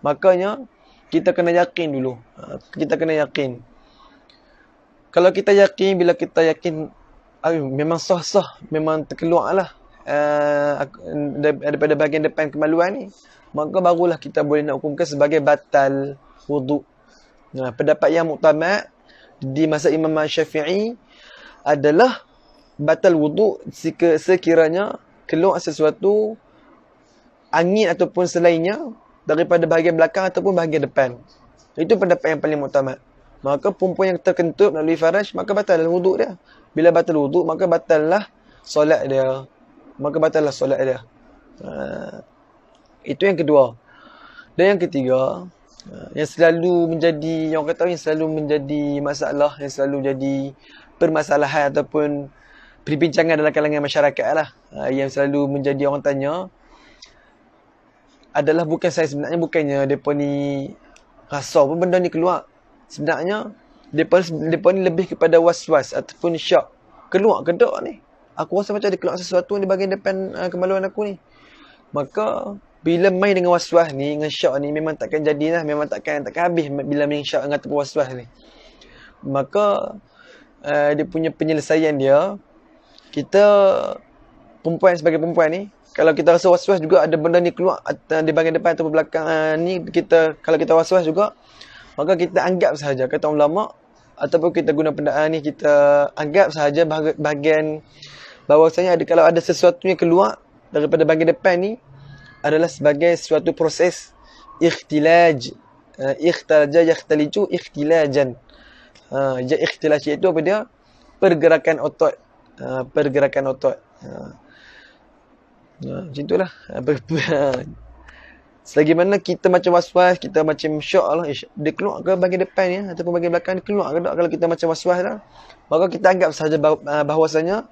Makanya kita kena yakin dulu. Kita kena yakin. Kalau kita yakin, bila kita yakin memang sah-sah, memang terkeluar lah daripada bahagian depan kemaluan ni, maka barulah kita boleh nak hukumkan sebagai batal wuduk. Pendapat yang muktamad di masa Imam Syafi'i adalah batal wuduk sekiranya keluar sesuatu angin ataupun selainnya daripada bahagian belakang ataupun bahagian depan. Itu pendapat yang paling muktamad. Maka perempuan yang terkentut melalui faraj, maka batal wuduk dia. Bila batal wuduk, maka batallah solat dia. Itu yang kedua. Dan yang ketiga, yang selalu menjadi, yang orang kata yang selalu menjadi masalah, yang selalu jadi permasalahan ataupun perbincangan dalam kalangan masyarakat lah, yang selalu menjadi orang tanya adalah sebenarnya bukannya mereka ni rasa apa benda ni keluar. Sebenarnya mereka ni lebih kepada was-was ataupun syak. Keluar ke tak ni? Aku rasa macam ada keluar sesuatu di bahagian depan kemaluan aku ni. Maka bila main dengan was-was ni, dengan syak ni, memang takkan jadilah, memang takkan habis bila main syak dengan ataupun was-was ni. Maka dia punya penyelesaian dia, kita sebagai perempuan ni, kalau kita rasa was-was juga ada benda ni keluar di bahagian depan atau belakang ni, kalau kita was-was juga, maka kita anggap sahaja, kata ulama, ataupun kita guna pendaan ni, kita anggap sahaja bahagian bahawasanya kalau ada sesuatu yang keluar daripada bahagian depan ni adalah sebagai suatu proses ikhtilaj. Ikhtalaja yakhtaliju ikhtilajan. Ikhtilaj iaitu apa dia? Pergerakan otot. Macam itulah. Selagi mana kita macam was-was, kita macam syak lah, dia keluar ke bahagian depan ni ataupun bahagian belakang, dia keluar ke tak? Kalau kita macam was-was lah, maka kita anggap sahaja bahawasanya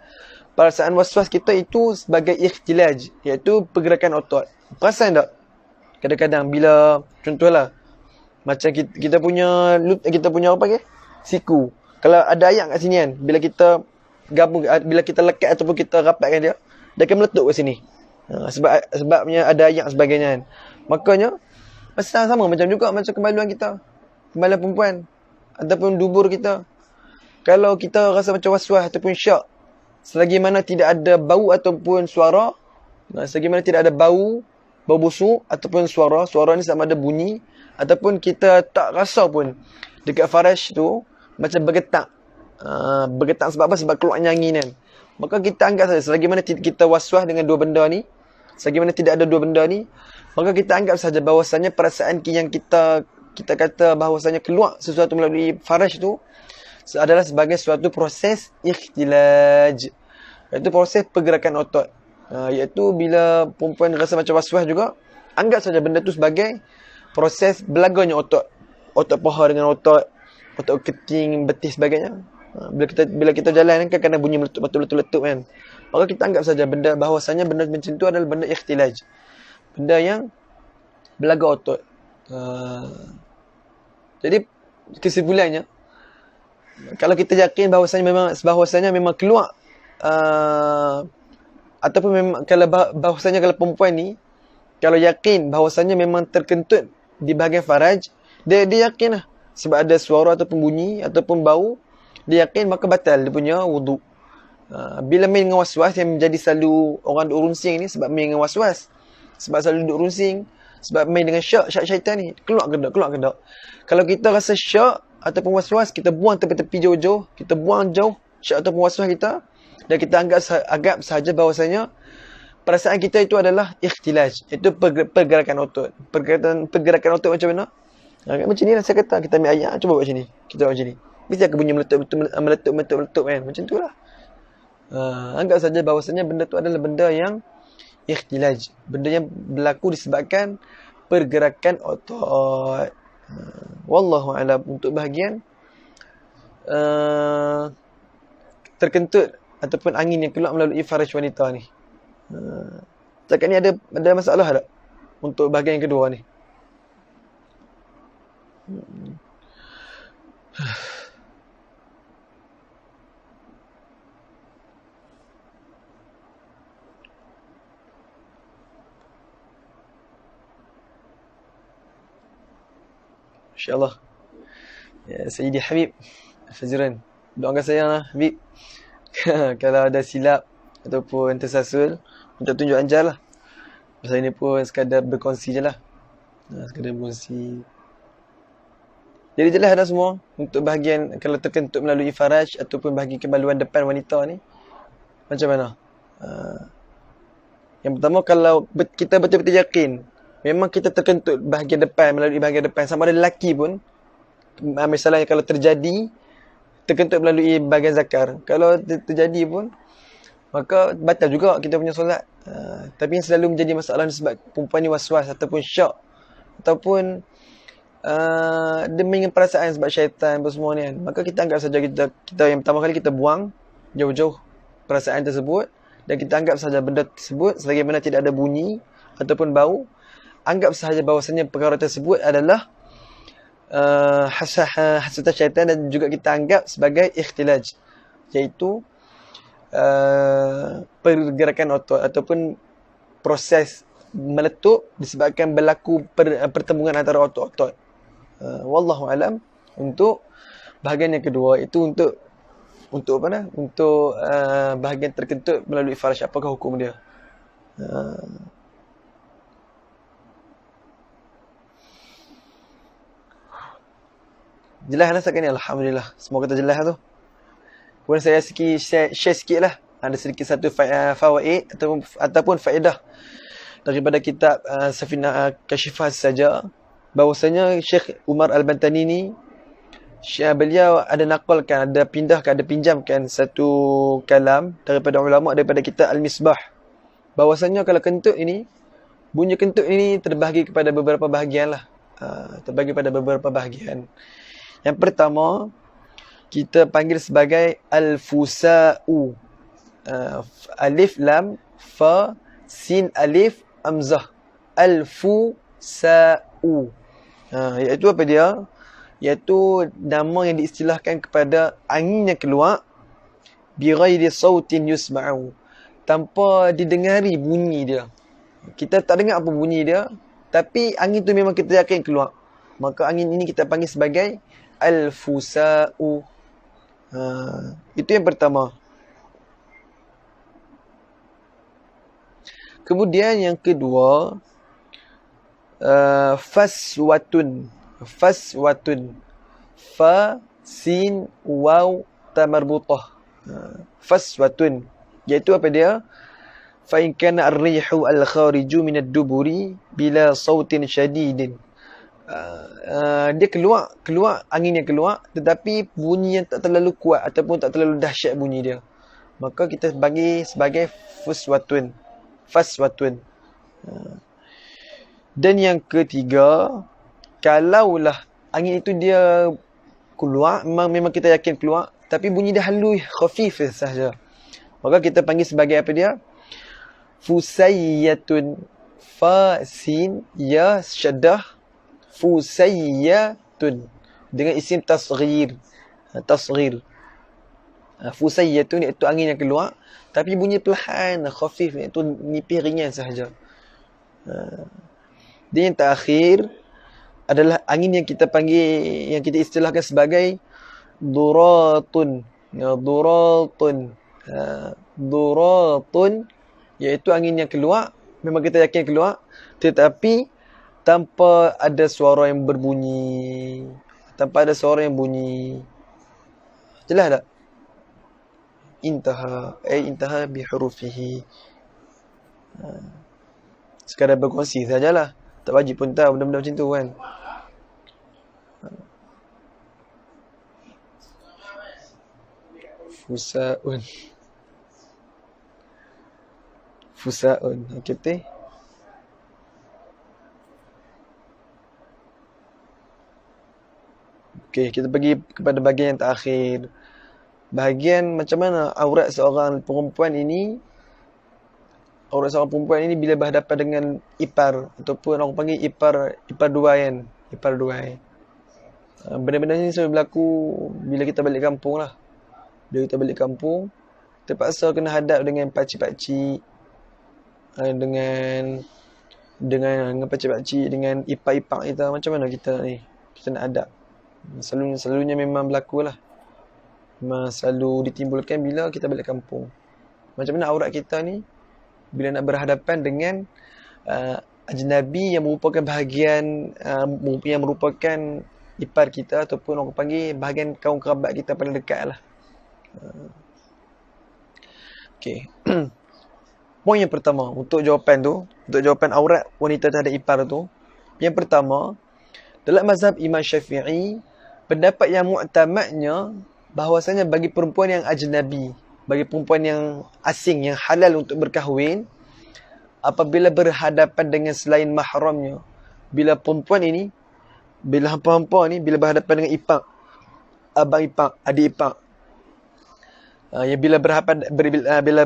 perasaan was-was kita itu sebagai ikhtilaj, iaitu pergerakan otot. Perasan tak? Kadang-kadang bila, contohlah, Macam kita punya apa ke? Siku. Kalau ada ayat kat sini kan, bila kita gabung, bila kita lekat ataupun kita rapatkan dia akan meletup kat sini. Sebabnya ada ayat sebagainya kan. Makanya pasal sama macam juga macam kemaluan kita. Kemaluan perempuan ataupun dubur kita. Kalau kita rasa macam was-was ataupun syak, selagi mana tidak ada bau ataupun suara, selagi mana tidak ada bau busuk ataupun suara ni sama ada bunyi ataupun kita tak rasa pun dekat faraj tu macam bergetak. Bergetak sebab apa? Sebab keluarnya angin kan. Maka kita anggap saja selagi mana kita was-was dengan dua benda ni, selagi mana tidak ada dua benda ni, maka kita anggap saja bahawasanya perasaan yang kita kata bahawasanya keluar sesuatu melalui faraj tu adalah sebagai suatu proses ikhtilaj. Iaitu proses pergerakan otot. Iaitu bila perempuan rasa macam was-was juga, anggap saja benda tu sebagai proses berlaganya otot. Otot paha dengan otot keting, betis sebagainya. Bila kita jalan kan kadang bunyi meletup kan. Maka kita anggap saja bahawasanya benda macam tu adalah benda ikhtilaj. Benda yang belaga otot. Jadi kesimpulannya, kalau kita yakin bahawasanya memang keluar ataupun memang bahawasanya kalau perempuan ni kalau yakin bahawasanya memang terkentut di bahagian faraj, dia yakin lah. Sebab ada suara ataupun bunyi ataupun bau, dia yakin maka batal dia punya wuduk. Bila main dengan was-was yang menjadi selalu orang duk runsing ni sebab main dengan was-was. Sebab selalu duk runsing, sebab main dengan syak syaitan ni. Keluar ke tak? Kalau kita rasa syak ataupun was-was, kita buang tepi-tepi jauh-jauh, kita buang jauh syak ataupun was-was kita, dan kita anggap sahaja bahawasanya perasaan kita itu adalah ikhtilaj. Itu pergerakan otot. Pergerakan otot macam mana? Macam ni lah saya kata. Kita ambil ayat, cuba buat macam ni. Kita buat macam ni. Mesti akan bunyi meletup kan. Macam tu lah. Anggap saja bahawasanya benda tu adalah benda yang ikhtilaj. Benda yang berlaku disebabkan pergerakan otot. Wallahu a'lam. Untuk bahagian terkentut ataupun angin yang keluar melalui faraj wanita ni. Cakap ni ada masalah tak? Untuk bahagian yang kedua ni. InsyaAllah. Ya, Sayyidi Habib Fazran, doakan saya lah Habib. Kalau ada silap ataupun tersasul, minta tunjuk anjar lah. Pasal ini pun sekadar berkongsi je lah. Sekadar berkongsi. Jadi jelas dah semua. Untuk bahagian kalau terkentut melalui faraj ataupun bahagian kemaluan depan wanita ni, macam mana? Yang pertama, kalau kita betul-betul yakin memang kita terkentut bahagian depan, melalui bahagian depan, sama ada lelaki pun, misalnya kalau terjadi terkentut melalui bahagian zakar, kalau terjadi pun, maka batal juga kita punya solat. Tapi yang selalu menjadi masalah sebab perempuan ni was-was ataupun syak ataupun dia dengan perasaan sebab syaitan apa semua ni kan. Maka kita anggap saja kita yang pertama kali kita buang jauh-jauh perasaan tersebut, dan kita anggap saja benda tersebut selagi mana tidak ada bunyi ataupun bau, anggap sahaja bahawasanya perkara tersebut adalah hasatan syaitan, dan juga kita anggap sebagai ikhtilaj, iaitu pergerakan otot ataupun proses meletup disebabkan berlaku pertembungan antara otot-otot. Wallahu alam. Untuk bahagian yang kedua, itu untuk apa dah? Untuk bahagian terkentut melalui faraj, apakah hukum dia? Jelas lah sekarang ni, alhamdulillah. Semua kata jelas tu. Kemudian saya share sikit lah. Ada sedikit satu fawaid ataupun faedah daripada kitab Safinah Kashifah saja. Bahawasanya Syekh Umar Al-Bantani ni, beliau ada nakalkan, ada pinjamkan satu kalam daripada ulama daripada kitab Al-Misbah. Bahawasanya kalau kentut ini, bunyi kentut ini terbahagi kepada beberapa bahagian lah. Terbahagi pada beberapa bahagian. Yang pertama, kita panggil sebagai Al-Fusa'u. Alif, Lam, Fa, Sin, Alif, Hamzah. Al-Fusa'u. Iaitu apa dia? Iaitu nama yang diistilahkan kepada angin yang keluar bighairi sautin yusma'u, tanpa didengari bunyi dia. Kita tak dengar apa bunyi dia, tapi angin tu memang kita yakin keluar. Maka angin ini kita panggil sebagai al-fusa'u. Itu yang pertama. Kemudian yang kedua, faswatun. Faswatun. Fa, sin, waw, ta marbutah. Faswatun. Iaitu apa dia? Fa in kana ar-rihu al-khariju min ad-duburi bila sautin syadidin. Dia keluar angin yang keluar, tetapi bunyi yang tak terlalu kuat ataupun tak terlalu dahsyat bunyi dia. Maka kita bagi sebagai faswatun. Dan yang ketiga, kalaulah angin itu dia keluar, memang kita yakin keluar, tapi bunyi dia halus, khafif sahaja, maka kita panggil sebagai apa dia? Fusayyatun. Fa, sin, ya, syaddah, fusayyatun. Dengan isim tasghir. Fusayyatun iaitu angin yang keluar, tapi bunyi perlahan, khafif, iaitu nipis ringan sahaja. Dan yang terakhir adalah angin yang kita panggil, yang kita istilahkan sebagai duratun. Duratun iaitu angin yang keluar, memang kita yakin keluar, tetapi tanpa ada suara yang berbunyi, jelas tak? Intaha bihurufihi. Sekadar berkongsi sajalah, tak wajib pun tahu benda-benda macam tu kan. Fusaun. Okey teh. Okey, kita pergi kepada bahagian yang terakhir. Bahagian macam mana aurat seorang perempuan ini bila berhadapan dengan ipar, ataupun orang panggil ipar duai kan. Ipar duai. Benda-benda ni selalu berlaku bila kita balik kampung lah. Bila kita balik kampung, terpaksa kena hadap dengan pakcik-pakcik, dengan pakcik-pakcik, dengan ipar-ipar kita. Macam mana kita nak hadap? Selalunya memang berlaku lah. Memang selalu ditimbulkan bila kita balik kampung. Macam mana aurat kita ni bila nak berhadapan dengan ajnabi yang merupakan bahagian, yang merupakan ipar kita, ataupun orang panggil bahagian kaum kerabat kita paling dekat lah. Okay. Poin yang pertama untuk jawapan aurat wanita terhadap ipar tu, yang pertama, dalam mazhab Imam Syafi'i, pendapat yang mu'tamadnya bahawasanya bagi perempuan yang ajnabi, bagi perempuan yang asing, yang halal untuk berkahwin, apabila berhadapan dengan selain mahramnya, bila hampa-hampa ni bila berhadapan dengan ipar, abang ipar, adik ipar, bila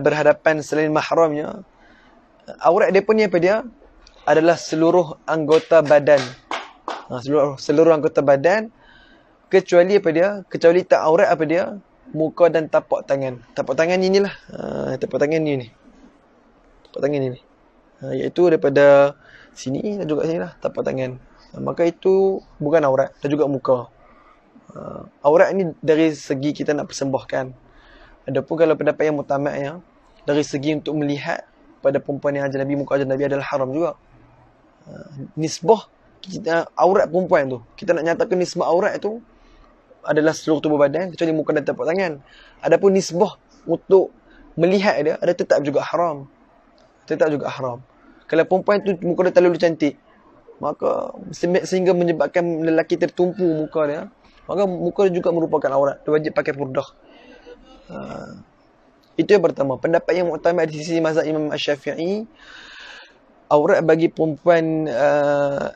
berhadapan selain mahramnya, aurat dia pun ni apa dia? Adalah seluruh anggota badan. Seluruh anggota badan, kecuali apa dia? Kecuali tak aurat apa dia? Muka dan tapak tangan. Tapak tangan inilah. Tapak tangan ni. Tapak tangan ini. Iaitu daripada sini dan juga sini lah, tapak tangan. Maka itu bukan aurat dan juga muka. Aurat ni dari segi kita nak persembahkan. Adapun kalau pendapat yang mutamaknya, dari segi untuk melihat pada perempuan yang ajnabi, muka ajnabi adalah haram juga. Nisbah kita aurat perempuan tu, kita nak nyatakan nisbah aurat tu adalah seluruh tubuh badan kecuali muka dan tapak tangan. Adapun nisbah untuk melihat dia ada tetap juga haram. Kalau perempuan tu muka dia terlalu cantik, maka sehingga menyebabkan lelaki tertumpu muka dia, maka muka dia juga merupakan aurat. Dia wajib pakai purdah. Itu yang pertama. Pendapat yang mu'tamad di sisi mazhab Imam Syafi'i, aurat bagi perempuan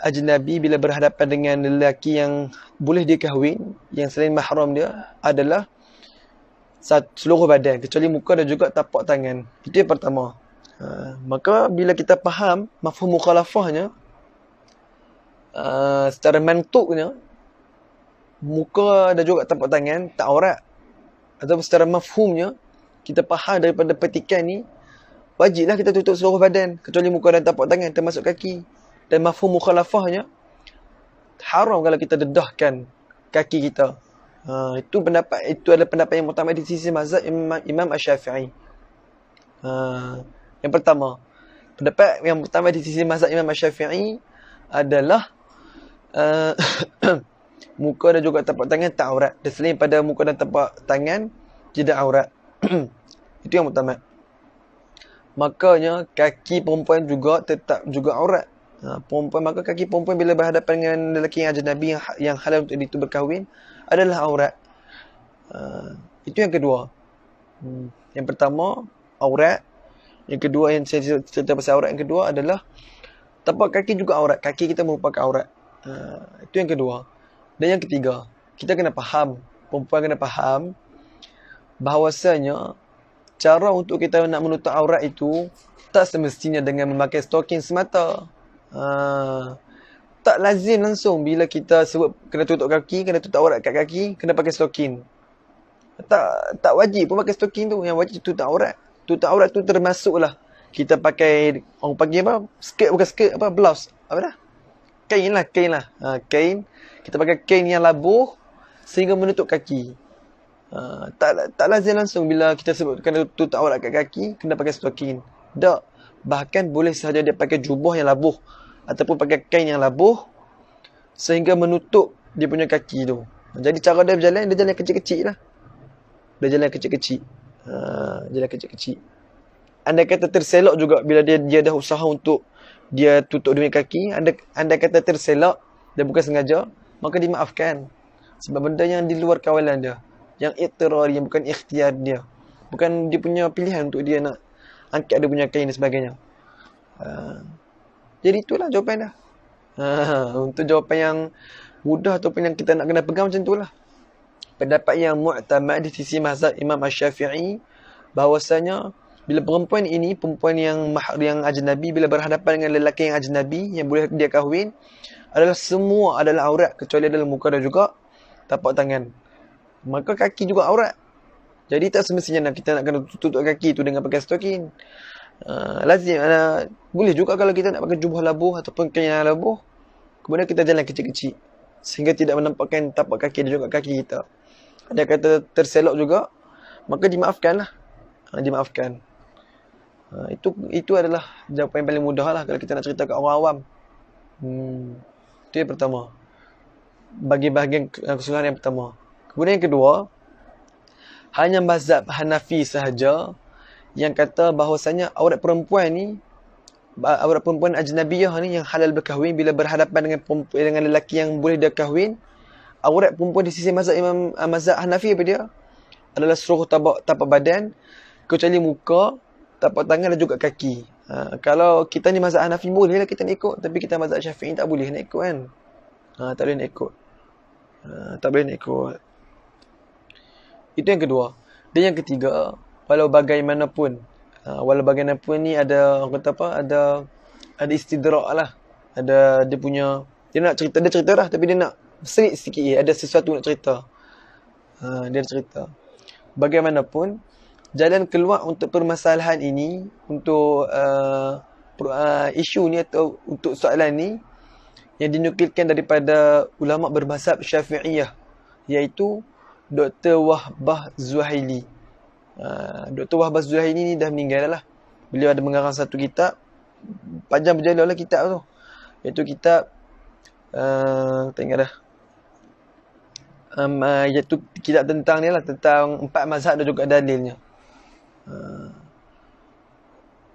ajnabi bila berhadapan dengan lelaki yang boleh dia kahwin, yang selain mahram dia, adalah seluruh badan kecuali muka dan juga tapak tangan. Itu yang pertama. Maka bila kita faham mafhum mukhalafahnya, secara mantuknya, muka dan juga tapak tangan tak aurat. Ataupun secara mafhumnya, kita faham daripada petikan ni, wajiblah kita tutup seluruh badan, kecuali muka dan tapak tangan, termasuk kaki. Dan mafhum mukhalafahnya, haram kalau kita dedahkan kaki kita. Itu adalah pendapat yang utama di sisi mazhab Imam Asy-Syafi'i. Yang pertama, pendapat yang pertama di sisi mazhab Imam Asy-Syafi'i adalah muka dan juga tapak tangan tak aurat. Dan selain pada muka dan tapak tangan tidak aurat. Itu yang pertama. Makanya kaki perempuan juga tetap juga aurat. Maka kaki perempuan bila berhadapan dengan lelaki yang ajnabi yang halal untuk itu berkahwin adalah aurat. Itu yang kedua. Yang pertama aurat. Yang kedua yang saya cerita pasal aurat yang kedua adalah tapak kaki juga aurat. Kaki kita merupakan aurat. Itu yang kedua. Dan yang ketiga, kita kena faham, perempuan kena faham bahawasanya cara untuk kita nak menutup aurat itu tak semestinya dengan memakai stokin semata. Tak lazim langsung bila kita sebut kena tutup kaki, kena tutup aurat kat kaki, kena pakai stokin. Tak wajib pun pakai stokin tu. Yang wajib tutup aurat. Tutup aurat tu termasuklah kita pakai, orang panggil apa? Skirt, bukan skirt, apa? Blouse. Apa dah? Kain lah. Kain. Kita pakai kain yang labuh sehingga menutup kaki. Tak lazim langsung bila kita sebut kena tutup aurat kat kaki, kena pakai stokin. Tak. Bahkan boleh sahaja dia pakai jubah yang labuh ataupun pakai kain yang labuh sehingga menutup dia punya kaki tu. Jadi cara dia berjalan, dia jalan kecil-kecil lah. Dia jalan kecil-kecil. Jalan kecil-kecil. Andai kata terselok juga bila dia dah usaha untuk dia tutup dia punya kaki, andai kata terselok, dia bukan sengaja, maka dimaafkan. Sebab benda yang di luar kawalan dia, yang iktirari, yang bukan ikhtiar dia, bukan dia punya pilihan untuk dia nak angkat dia punya kain dan sebagainya. Jadi itulah jawapan dah. Untuk jawapan yang mudah ataupun yang kita nak kena pegang macam itulah. Pendapat yang mu'tamad di sisi mazhab Imam Asy-Syafi'i bahawasanya bila perempuan yang ajnabi, bila berhadapan dengan lelaki yang ajnabi yang boleh dia kahwin, semua adalah aurat kecuali adalah muka dan juga tapak tangan. Maka kaki juga aurat. Jadi tak semestinya kita nak kena tutup kaki tu dengan pakai stokin. Lazim boleh juga kalau kita nak pakai jubah labuh ataupun kain yang labuh, kemudian kita jalan kecil-kecil sehingga tidak menampakkan tapak kaki dan juga kaki kita. Ada kata terselok juga, maka dimaafkanlah. Dimaafkan. Itu adalah jawapan yang paling mudah lah kalau kita nak cerita kat orang awam. Itu yang pertama. Bagi bahagian keseluruhan yang pertama. Kemudian yang kedua, hanya mazhab Hanafi sahaja yang kata bahawasanya aurat perempuan ajnabiyah ni yang halal berkahwin bila berhadapan dengan lelaki yang boleh dia kahwin, aurat perempuan di sisi mazhab Hanafi apa dia? Adalah seluruh tapak badan kecuali muka, tapak tangan dan juga kaki. Kalau kita ni mazhab Hanafi boleh lah kita nak ikut, tapi kita mazhab Syafi'i tak boleh nak ikut kan. Tak boleh nak ikut. Tak boleh nak ikut. Itu yang kedua. Dan yang ketiga, walau bagaimanapun ni ada orang kata apa? Ada istidrak lah. Ada dia nak cerita, dia cerita lah tapi dia nak selit sikit, ada sesuatu nak cerita. Dia cerita. Bagaimanapun, jalan keluar untuk permasalahan ini, untuk isu ni atau untuk soalan ni yang dinukilkan daripada ulama bermazhab Syafi'iyah, iaitu Dr. Wahbah Zuhaili. Dr. Wahbah Zuhaili ni dah meninggal lah. Beliau ada mengarang satu kitab, panjang berjalan lah kitab tu, iaitu kitab tak ingat dah, iaitu kitab tentang ni lah, tentang 4 mazhab dan juga dalilnya.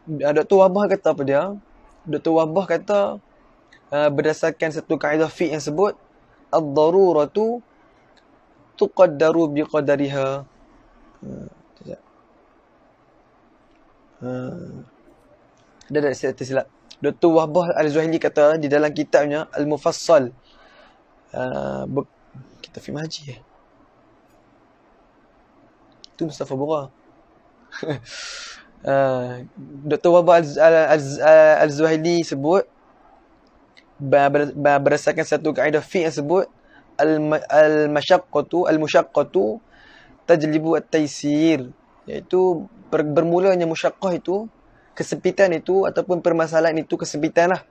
Dr. Wahbah kata apa dia? Dr. Wahbah kata berdasarkan satu kaedah fiqh yang sebut ad-daruratu tuqaddaru biqadariha. Dah tersilap. Dr. Wahbah Al-Zuhaili kata di dalam kitabnya Al-Mufassal, kitab fiqh haji itu Mustafa Bura. Dr. Wahbah Al-Zuhaili sebut berdasarkan satu kaedah fiqh yang sebut al-musyaqqatu tajlibu at-taysir, iaitu bermulanya musyaqqah itu, kesempitan itu ataupun permasalahan itu kesempitan lah.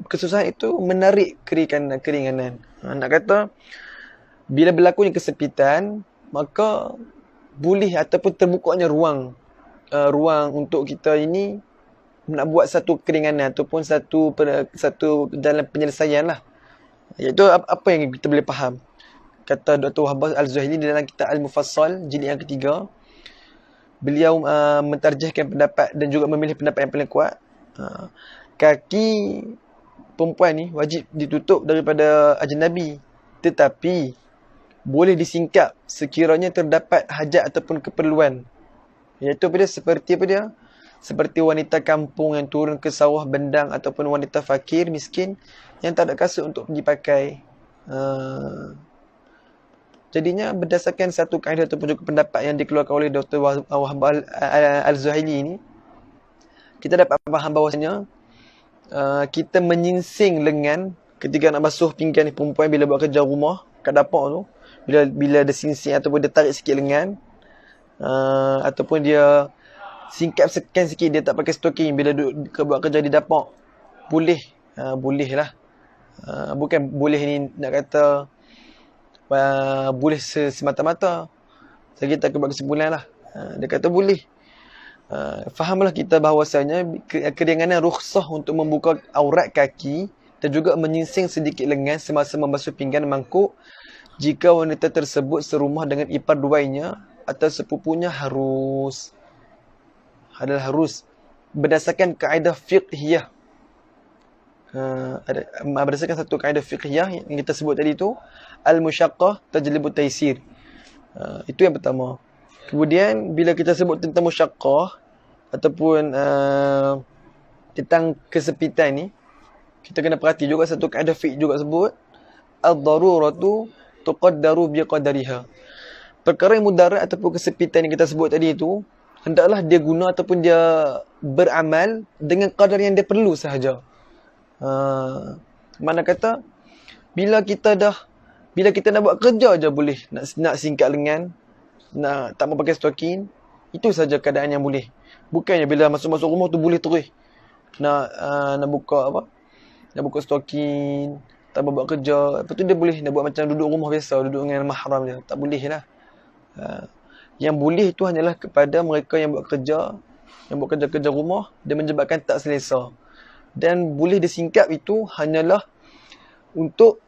Kesusahan itu menarik keringanan. Nak kata bila berlakunya kesempitan, maka boleh ataupun terbukanya ruang untuk kita ini nak buat satu keringanan ataupun satu dalam penyelesaian lah. Iaitu apa yang kita boleh faham. Kata Dr. Wahbah Al-Zuhaili dalam kitab Al-Mufassal jilid yang ketiga, beliau mentarjihkan pendapat dan juga memilih pendapat yang paling kuat. Kaki perempuan ni wajib ditutup daripada ajnabi, tetapi boleh disingkap sekiranya terdapat hajat ataupun keperluan. Iaitu seperti wanita kampung yang turun ke sawah bendang ataupun wanita fakir miskin yang tak ada kasut untuk dipakai. Jadinya berdasarkan satu kaedah ataupun juga pendapat yang dikeluarkan oleh Dr. Wahbah Al-Zuhaili ini, kita dapat faham bahawasanya kita menyingsing lengan ketika nak basuh pinggan perempuan bila buat kerja rumah kat dapur tu, bila ada singsing ataupun dia tarik sikit lengan, ataupun dia singkap sekian sikit, dia tak pakai stocking bila buat kerja di dapur, boleh lah. Bukan boleh ni nak kata boleh semata-mata. Saya kita akan buat kesimpulan lah. Dia kata boleh. Fahamlah kita bahawasanya keringanan rukhsah untuk membuka aurat kaki dan juga menyingsing sedikit lengan semasa membasuh pinggan mangkuk jika wanita tersebut serumah dengan ipar duainya atau sepupunya harus berdasarkan kaedah fiqhiyah. Berdasarkan satu kaedah fiqhiyah yang kita sebut tadi tu, al-musyaqqah tajlibu taysir. Itu yang pertama. Kemudian bila kita sebut tentang musyaqqah ataupun tentang kesempitan ni, kita kena perhati juga satu kaedah fiqh juga sebut ad-daruratu tuqaddaru biqadariha. Perkara yang mudarat ataupun kesempitan yang kita sebut tadi itu, hendaklah dia guna ataupun dia beramal dengan kadar yang dia perlu sahaja. Mana kata bila kita nak buat kerja je boleh nak singkat lengan, nak tak mau pakai stocking, itu saja keadaan yang boleh. Bukannya bila masuk rumah tu boleh terus nak buka stocking, tak mau buat kerja. Lepas tu dia boleh nak buat macam duduk rumah biasa, duduk dengan mahram je. Tak boleh lah. Yang boleh itu hanyalah kepada mereka yang buat kerja rumah dan menyebabkan tak selesa. Dan boleh disingkap itu hanyalah untuk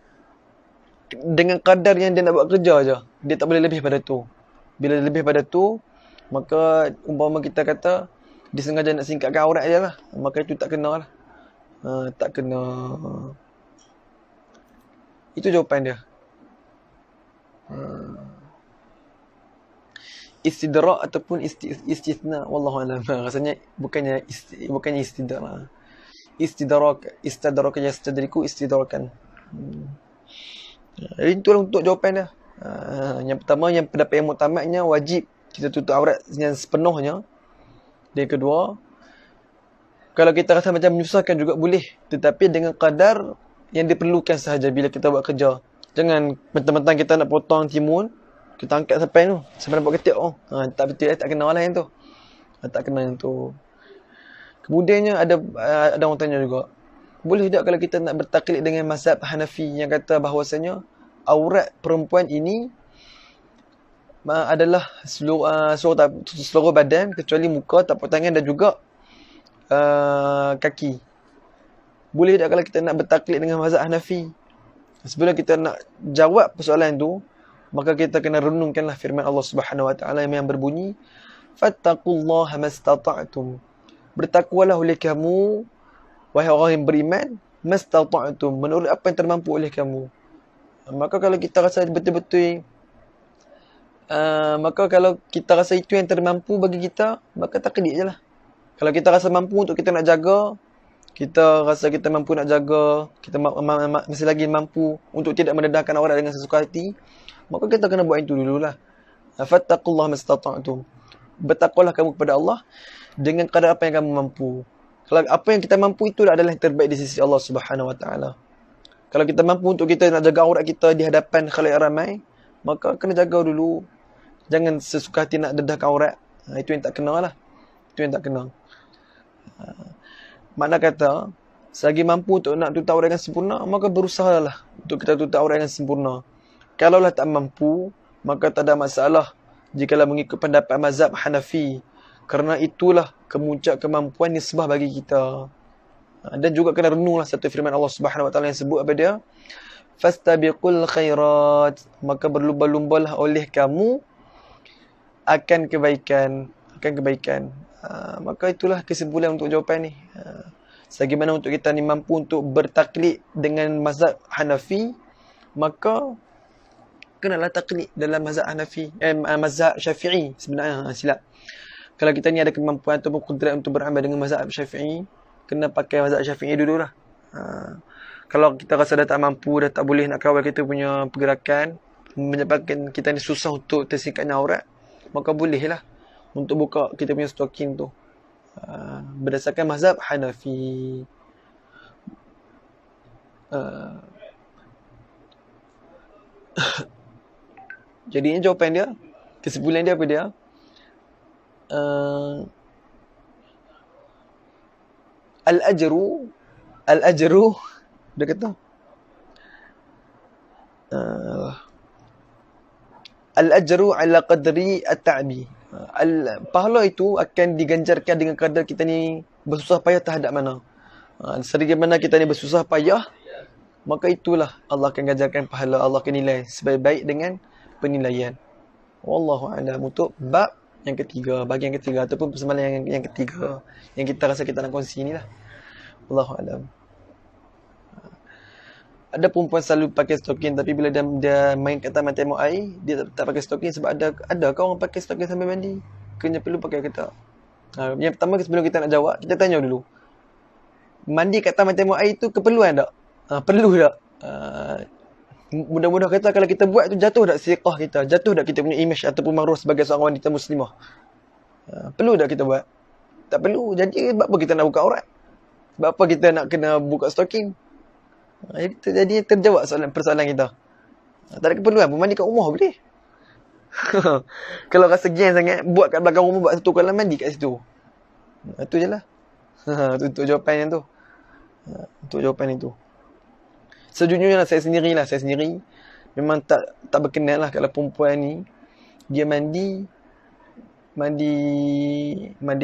dengan kadar yang dia nak buat kerja je. Dia tak boleh lebih pada tu. Bila lebih pada tu, maka umpama kita kata dia sengaja nak singkatkan aurat je lah, maka itu tak kena lah. Tak kena. Itu jawapan dia. Istidrak ataupun istithna, wallahu a'lam. Rasanya bukannya istidrak. Istidrak yastadriku istidrakan. Jadi itulah untuk jawapan dia. Yang pertama, yang pendapat yang muktamadnya wajib kita tutup aurat yang sepenuhnya. Dan yang kedua, kalau kita rasa macam menyusahkan juga boleh, tetapi dengan kadar yang diperlukan sahaja bila kita buat kerja. Jangan mentang-mentang kita nak potong timun, kita angkat sampai nampak ketiak. Tak betul, tak kenal lah yang tu. Tak kenal yang tu. Kemudiannya ada orang tanya juga, boleh tak kalau kita nak bertaklid dengan mazhab Hanafi yang kata bahawasanya aurat perempuan ini adalah seluruh badan kecuali muka, tapak tangan dan juga kaki. Boleh tak kalau kita nak bertaklid dengan mazhab Hanafi? Sebelum kita nak jawab persoalan tu, maka kita kena renungkanlah firman Allah Subhanahu Wa Taala yang berbunyi, fattaqullaha mastata'tum. Bertakwalah oleh kamu, wahai orang yang beriman, mastata'tum, menurut apa yang termampu oleh kamu. Maka kalau kita rasa betul-betul itu yang termampu bagi kita, maka taklid je lah. Kalau kita rasa mampu untuk kita nak jaga, kita rasa kita mampu nak jaga, kita masih lagi mampu untuk tidak mendedahkan aurat dengan sesuka hati, maka kita kena buat itu dululah. Fattaqullaha mastata'tum. Bertakwalah kamu kepada Allah dengan kadar apa yang kamu mampu. Kalau apa yang kita mampu itulah adalah yang terbaik di sisi Allah Subhanahu Wa Taala. Kalau kita mampu untuk kita nak jaga aurat kita di hadapan khalayak ramai, maka kena jaga dulu. Jangan sesuka hati nak dedahkan aurat. Itu yang tak kena lah. Itu yang tak kena. Makna kata, selagi mampu untuk nak tutup aurat dengan sempurna, maka berusahalah untuk kita tutup aurat dengan sempurna. Kalaulah tak mampu, maka tak ada masalah jikalau mengikut pendapat mazhab Hanafi. Kerana itulah kemuncak kemampuan nisbah bagi kita. Dan juga kena renunglah satu firman Allah Subhanahu Wa Taala yang sebut apa dia? Fastabiqul khairat. Maka berlumba-lumbalah oleh kamu akan kebaikan. Maka itulah kesimpulan untuk jawapan ni. Sebagaimana untuk kita ni mampu untuk bertaklid dengan mazhab Hanafi, maka kenalah taklid dalam mazhab Hanafi, mazhab Syafi'i sebenarnya, silap. Kalau kita ni ada kemampuan atau kudrat untuk beramal dengan mazhab Syafi'i, kena pakai mazhab Syafi'i dululah. Kalau kita rasa dah tak mampu, dah tak boleh nak kawal kita punya pergerakan, menyebabkan kita ni susah untuk tersingkatnya aurat, maka bolehlah untuk buka kita punya stocking tu berdasarkan mazhab Hanafi. Jadi ini jawapan dia. Kesimpulan dia apa dia? Al-ajru dia kata al-ajru ala qadri at-ta'bi. Pahala itu akan diganjarkan dengan kadar kita ni bersusah payah terhadap mana. Selagi mana kita ni bersusah payah, maka itulah Allah akan ganjarkan pahala, Allah akan nilai sebaik-baik dengan penilaian. Wallahu a'lam. Untuk bab yang ketiga, bahagian ketiga ataupun persoalan yang ketiga yang kita rasa kita nak kongsi ni lah. Wallahu a'lam. Ada perempuan selalu pakai stocking, tapi bila dia main kat taman tembok air, dia tak pakai stocking sebab ada kau orang pakai stocking sambil mandi. Kena perlu pakai ke tak? Yang pertama, sebelum kita nak jawab, kita tanya dulu. Mandi kat taman tembok air tu keperluan tak? Perlu tak? Mudah-mudah kata kalau kita buat tu jatuh tak siqah kita? Jatuh tak kita punya image ataupun maruah sebagai seorang wanita muslimah? Perlu tak kita buat? Tak perlu. Jadi sebab apa kita nak buka aurat? Sebab apa kita nak kena buka stocking? Jadi terjawab persoalan kita. Tak ada keperluan pun, mandi kat rumah boleh. Kalau rasa geng sangat, buat kat belakang rumah, buat satu kolam mandi kat situ. Itu je lah. Untuk jawapan yang tu. Untuk jawapan itu. Sejujurnya saya sendiri memang tak berkenan lah kalau perempuan ni dia mandi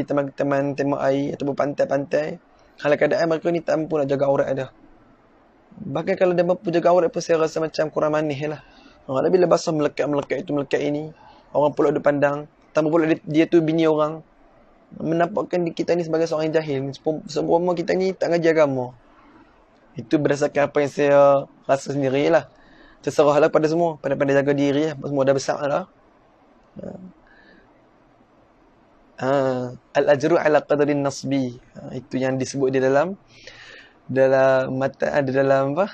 teman-teman tembok air ataupun pantai-pantai. Kalau keadaan mereka ni tak mampu nak jaga aurat dah. Bahkan kalau dia mampu jaga aurat pun saya rasa macam kurang manis lah. Bila basah melekat itu melekat ini, orang pula ada pandang, tambah pula dia tu bini orang, menampakkan kita ni sebagai seorang jahil. Semua kita ni tak ngaji agama. Itu berdasarkan apa yang saya rasa sendiri lah. Terserahlah pada semua, pandai-pandai jaga diri lah. Semua dah besar lah. Al-ajru ala qadrin nasbi. Itu yang disebut di dalam mata, ada dalam apa?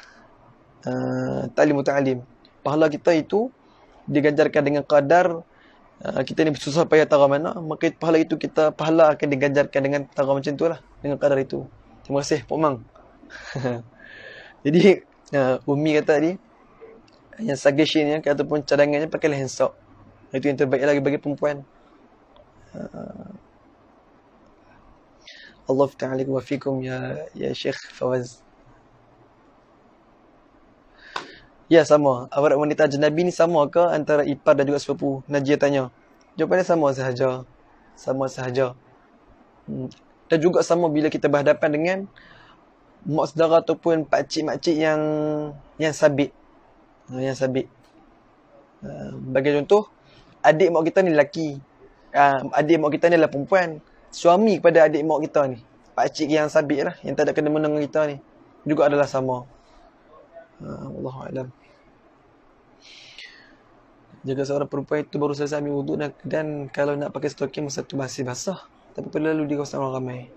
Ta'lim muta'alim. Pahala kita itu diganjarkan dengan kadar kita ni susah payah tara mana, maka pahala akan diganjarkan dengan tara macam tu lah, dengan kadar itu. Terima kasih Pak Mang. Jadi Umi kata tadi, yang suggestion ataupun cadangannya pakailah hand soap. Itu yang terbaik lagi bagi perempuan. Allah ta'ala wa fikum ya Syekh Fawaz. Ya, sama. Aurat wanita ajnabi ni sama ke antara ipar dan juga sepupu? Najia tanya. Jawapannya sama sahaja. Sama sahaja. Dan juga sama bila kita berhadapan dengan mak saudara ataupun pakcik-makcik yang sabit. Yang sabit. Bagi contoh, adik mak kita ni lelaki. Adik mak kita ni adalah perempuan. Suami kepada adik mak kita ni, pakcik yang sabit lah, yang tak ada kena-mena dengan kita ni, juga adalah sama. Wallahualam. Jika seorang perempuan itu baru selesai ambil wuduk dan kalau nak pakai stocking masa tu masih basah, tapi perlu lalu di kawasan orang ramai.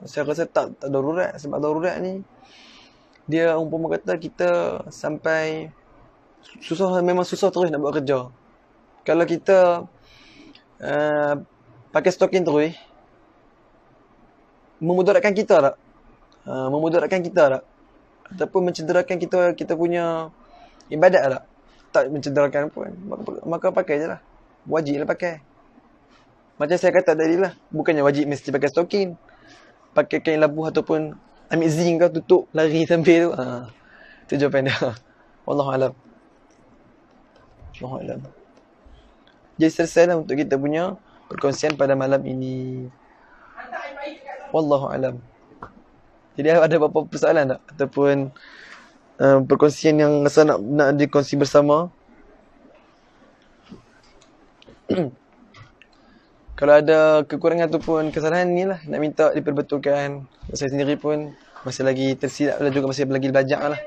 Saya rasa tak darurat. Sebab darurat ni dia umpama kata kita sampai susah, memang susah terus nak buat kerja. Kalau kita pakai stokin terus, memudaratkan kita tak? Memudaratkan kita tak? Ataupun mencederakan kita punya ibadat tak? Tak mencederakan pun. Maka pakai je lah. Wajib lah pakai. Macam saya kata tadi lah. Bukannya wajib mesti pakai stokin. Pakai kain labuh ataupun ambil zinc kau tutup lari sambil tu. Itu jawapan dia. Wallahualam. Wallahualam. Jadi selesai lah untuk kita punya perkongsian pada malam ini. Wallahualam. Jadi ada apa-apa persoalan tak? Ataupun perkongsian yang rasa nak dikongsi bersama? Kalau ada kekurangan ataupun kesalahan ni lah, nak minta diperbetulkan. Saya sendiri pun masih lagi tersilap lah juga, masih lagi belajar lah.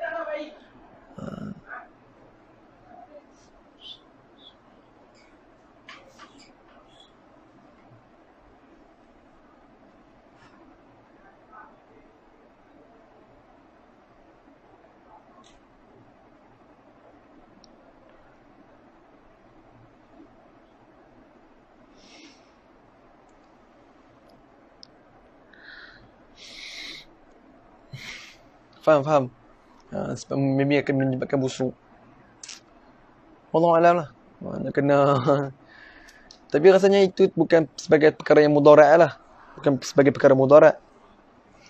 Faham. Sebab maybe akan menyebabkan busuk. Wallahualam lah. Nak kena. Tapi rasanya itu bukan sebagai perkara yang mudarat lah. Bukan sebagai perkara mudarat.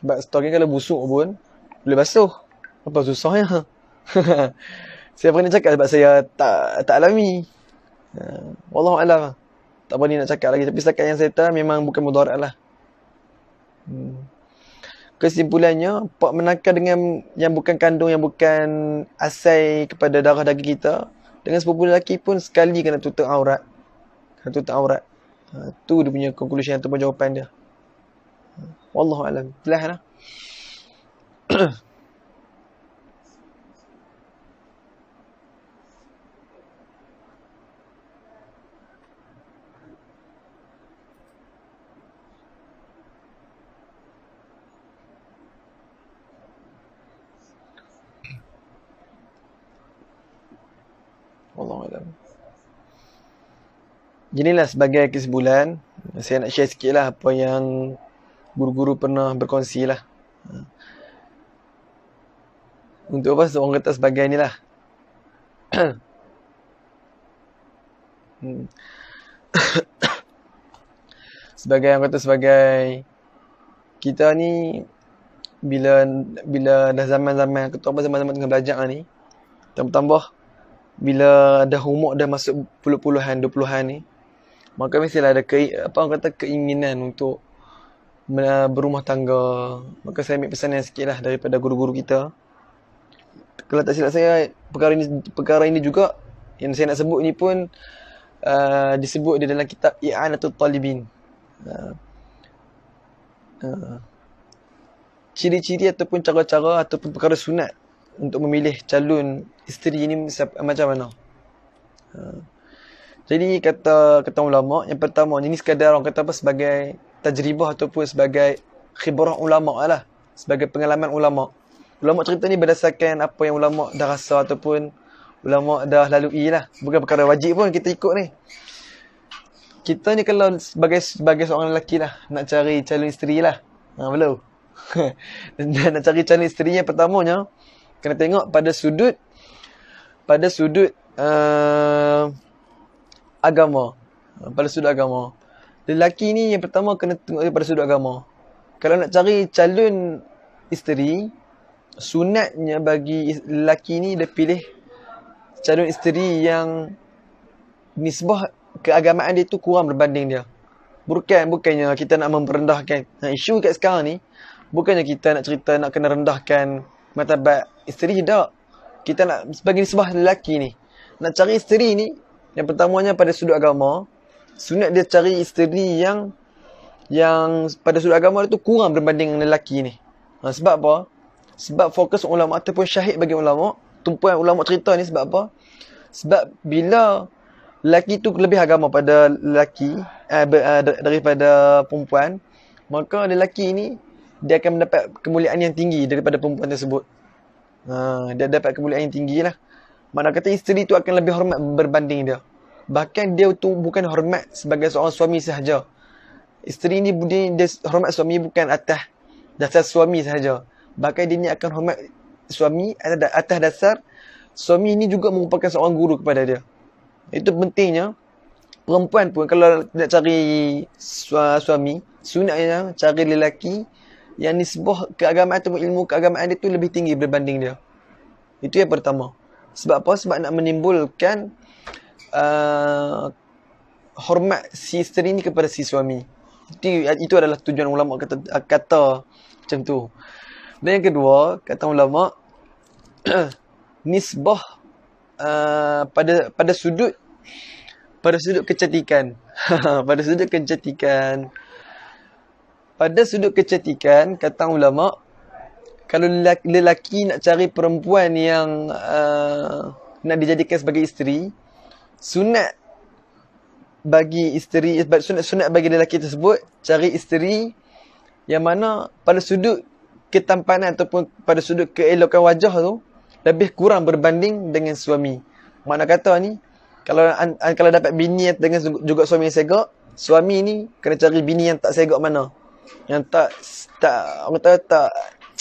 Sebab stok ni kalau busuk pun boleh basuh. Apa susahnya? Saya pernah cakap sebab saya tak alami. Wallahualam. Tak berani nak cakap lagi. Tapi setakat yang saya tahu memang bukan mudarat lah. Kesimpulannya, pak menakar dengan yang bukan kandung, yang bukan asai kepada darah daging kita, dengan sepupu lelaki pun sekali kena tutup aurat. Tu dia punya conclusion ataupun jawapan dia. Wallahualam. Jelas lah. Wallahualam. Inilah sebagai kesimpulan, saya nak share sikit lah apa yang guru-guru pernah berkongsi lah. Untuk apa seorang kata sebagai ni lah. Sebagai orang kata sebagai kita ni bila dah zaman-zaman zaman-zaman tengah belajar ni, tambah bila dah umur dah masuk puluhan 20-an ni, maka mestilah ada keinginan untuk berumah tangga. Maka saya ambil pesanan sikit lah daripada guru-guru kita. Kalau tak silap saya, perkara ini juga yang saya nak sebut ni pun disebut di dalam kitab I'anatul Talibin. Ciri-ciri ataupun cara-cara ataupun perkara sunat untuk memilih calon isteri ini macam mana. Jadi kata ulama, yang pertama ini sekadar orang kata apa, sebagai tajribah ataupun sebagai khibrah ulama lah, sebagai pengalaman ulama. Ulama cerita ni berdasarkan apa yang ulama dah rasa ataupun ulama dah lalui lah. Bukan perkara wajib pun kita ikut ni. Kita ni kalau sebagai seorang lelaki lah, nak cari calon isteri lah. Belum. Nak cari calon isteri yang pertamanya, kena tengok pada sudut agama. Pada sudut agama. Lelaki ni yang pertama kena tengok pada sudut agama. Kalau nak cari calon isteri, sunatnya bagi lelaki ni dia pilih calon isteri yang nisbah keagamaan dia tu kurang berbanding dia. Bukannya kita nak memperendahkan. Isu kat sekarang ni, bukannya kita nak cerita nak kena rendahkan martabat isteri, tak. Kita nak sebagai nisbah lelaki ni, nak cari isteri ni, yang pertamanya pada sudut agama, sunat dia cari isteri yang pada sudut agama dia tu kurang berbanding dengan lelaki ni. Sebab apa? Sebab fokus ulama ataupun syahid bagi ulama, tumpuan ulama cerita ni sebab apa? Sebab bila lelaki tu lebih agama pada lelaki daripada perempuan, maka lelaki ni dia akan mendapat kemuliaan yang tinggi daripada perempuan tersebut. Dia dapat kemuliaan yang tinggi lah. Mana kata isteri tu akan lebih hormat berbanding dia. Bahkan dia tu bukan hormat sebagai seorang suami sahaja, Isteri ni dia hormat suami bukan atas dasar suami sahaja. Bahkan dia ni akan hormat suami atas dasar suami ni juga merupakan seorang guru kepada dia. Itu pentingnya. Perempuan pun kalau nak cari suami, sunatnya cari lelaki yang nisbah keagamaan atau ilmu keagamaan dia tu lebih tinggi berbanding dia. Itu yang pertama. Sebab apa? Sebab nak menimbulkan hormat si isteri ni kepada si suami. Itu adalah tujuan ulama kata macam tu. Dan yang kedua, kata ulama nisbah pada sudut kecantikan. Pada sudut kecantikan, kata ulama, kalau lelaki nak cari perempuan yang nak dijadikan sebagai isteri, sunat bagi lelaki tersebut cari isteri yang mana pada sudut ketampanan ataupun pada sudut keelokan wajah tu lebih kurang berbanding dengan suami. Makna kata ni, kalau dapat bini dengan juga suami yang segak, suami ni kena cari bini yang tak segak mana. Yang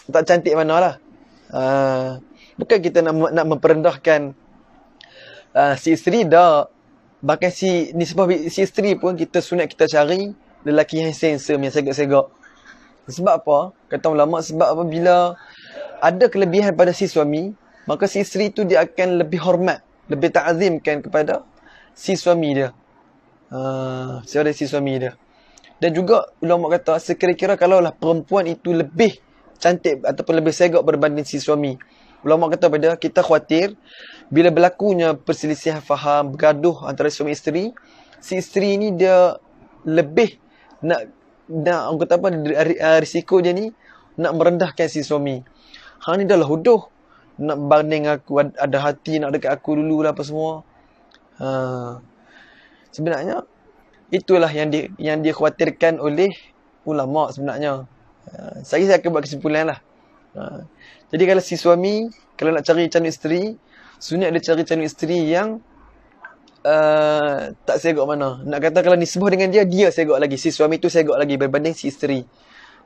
tak cantik mana lah. Bukan kita nak memperendahkan si isteri dah. Bahkan si isteri pun kita sunat kita cari lelaki yang handsome, yang segak-segak. Sebab apa? Kata ulama, sebab apabila ada kelebihan pada si suami, maka si isteri tu dia akan lebih hormat, lebih ta'zimkan kepada si suami dia. Si suami dia. Dan juga ulama kata, sekira-kira kalaulah perempuan itu lebih cantik ataupun lebih segak berbanding si suami, ulama kata pada kita khawatir bila berlakunya perselisihan faham, bergaduh antara suami isteri, si isteri ni dia lebih nak orang kata apa, risiko dia ni nak merendahkan si suami. Hang ni dah lah huduh, nak banding aku, ada hati nak dekat aku dulu lah apa semua. Sebenarnya itulah yang dia khawatirkan oleh ulama sebenarnya. Saya akan buat kesimpulan lah. Jadi kalau si suami, kalau nak cari calon isteri, sunat dia cari calon isteri yang tak segak mana. Nak kata kalau nisbah dengan dia segak lagi. Si suami tu segak lagi berbanding si isteri.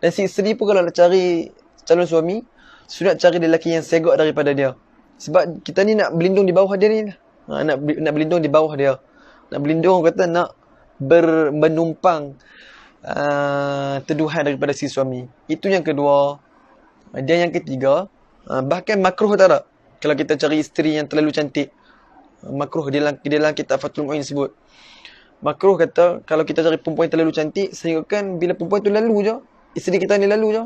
Dan si isteri pun kalau nak cari calon suami, sunat cari lelaki yang segak daripada dia. Sebab kita ni nak berlindung di bawah dia ni. Nak berlindung di bawah dia. Nak berlindung, kata nak menumpang teduhan daripada si suami. Itu yang kedua. Dan yang ketiga, bahkan makruh tak ada kalau kita cari isteri yang terlalu cantik. Makruh di dalam kitab Fathul Mu'in sebut. Makruh kata kalau kita cari perempuan yang terlalu cantik, sehingga kan bila perempuan tu lalu je, isteri kita ni lalu je,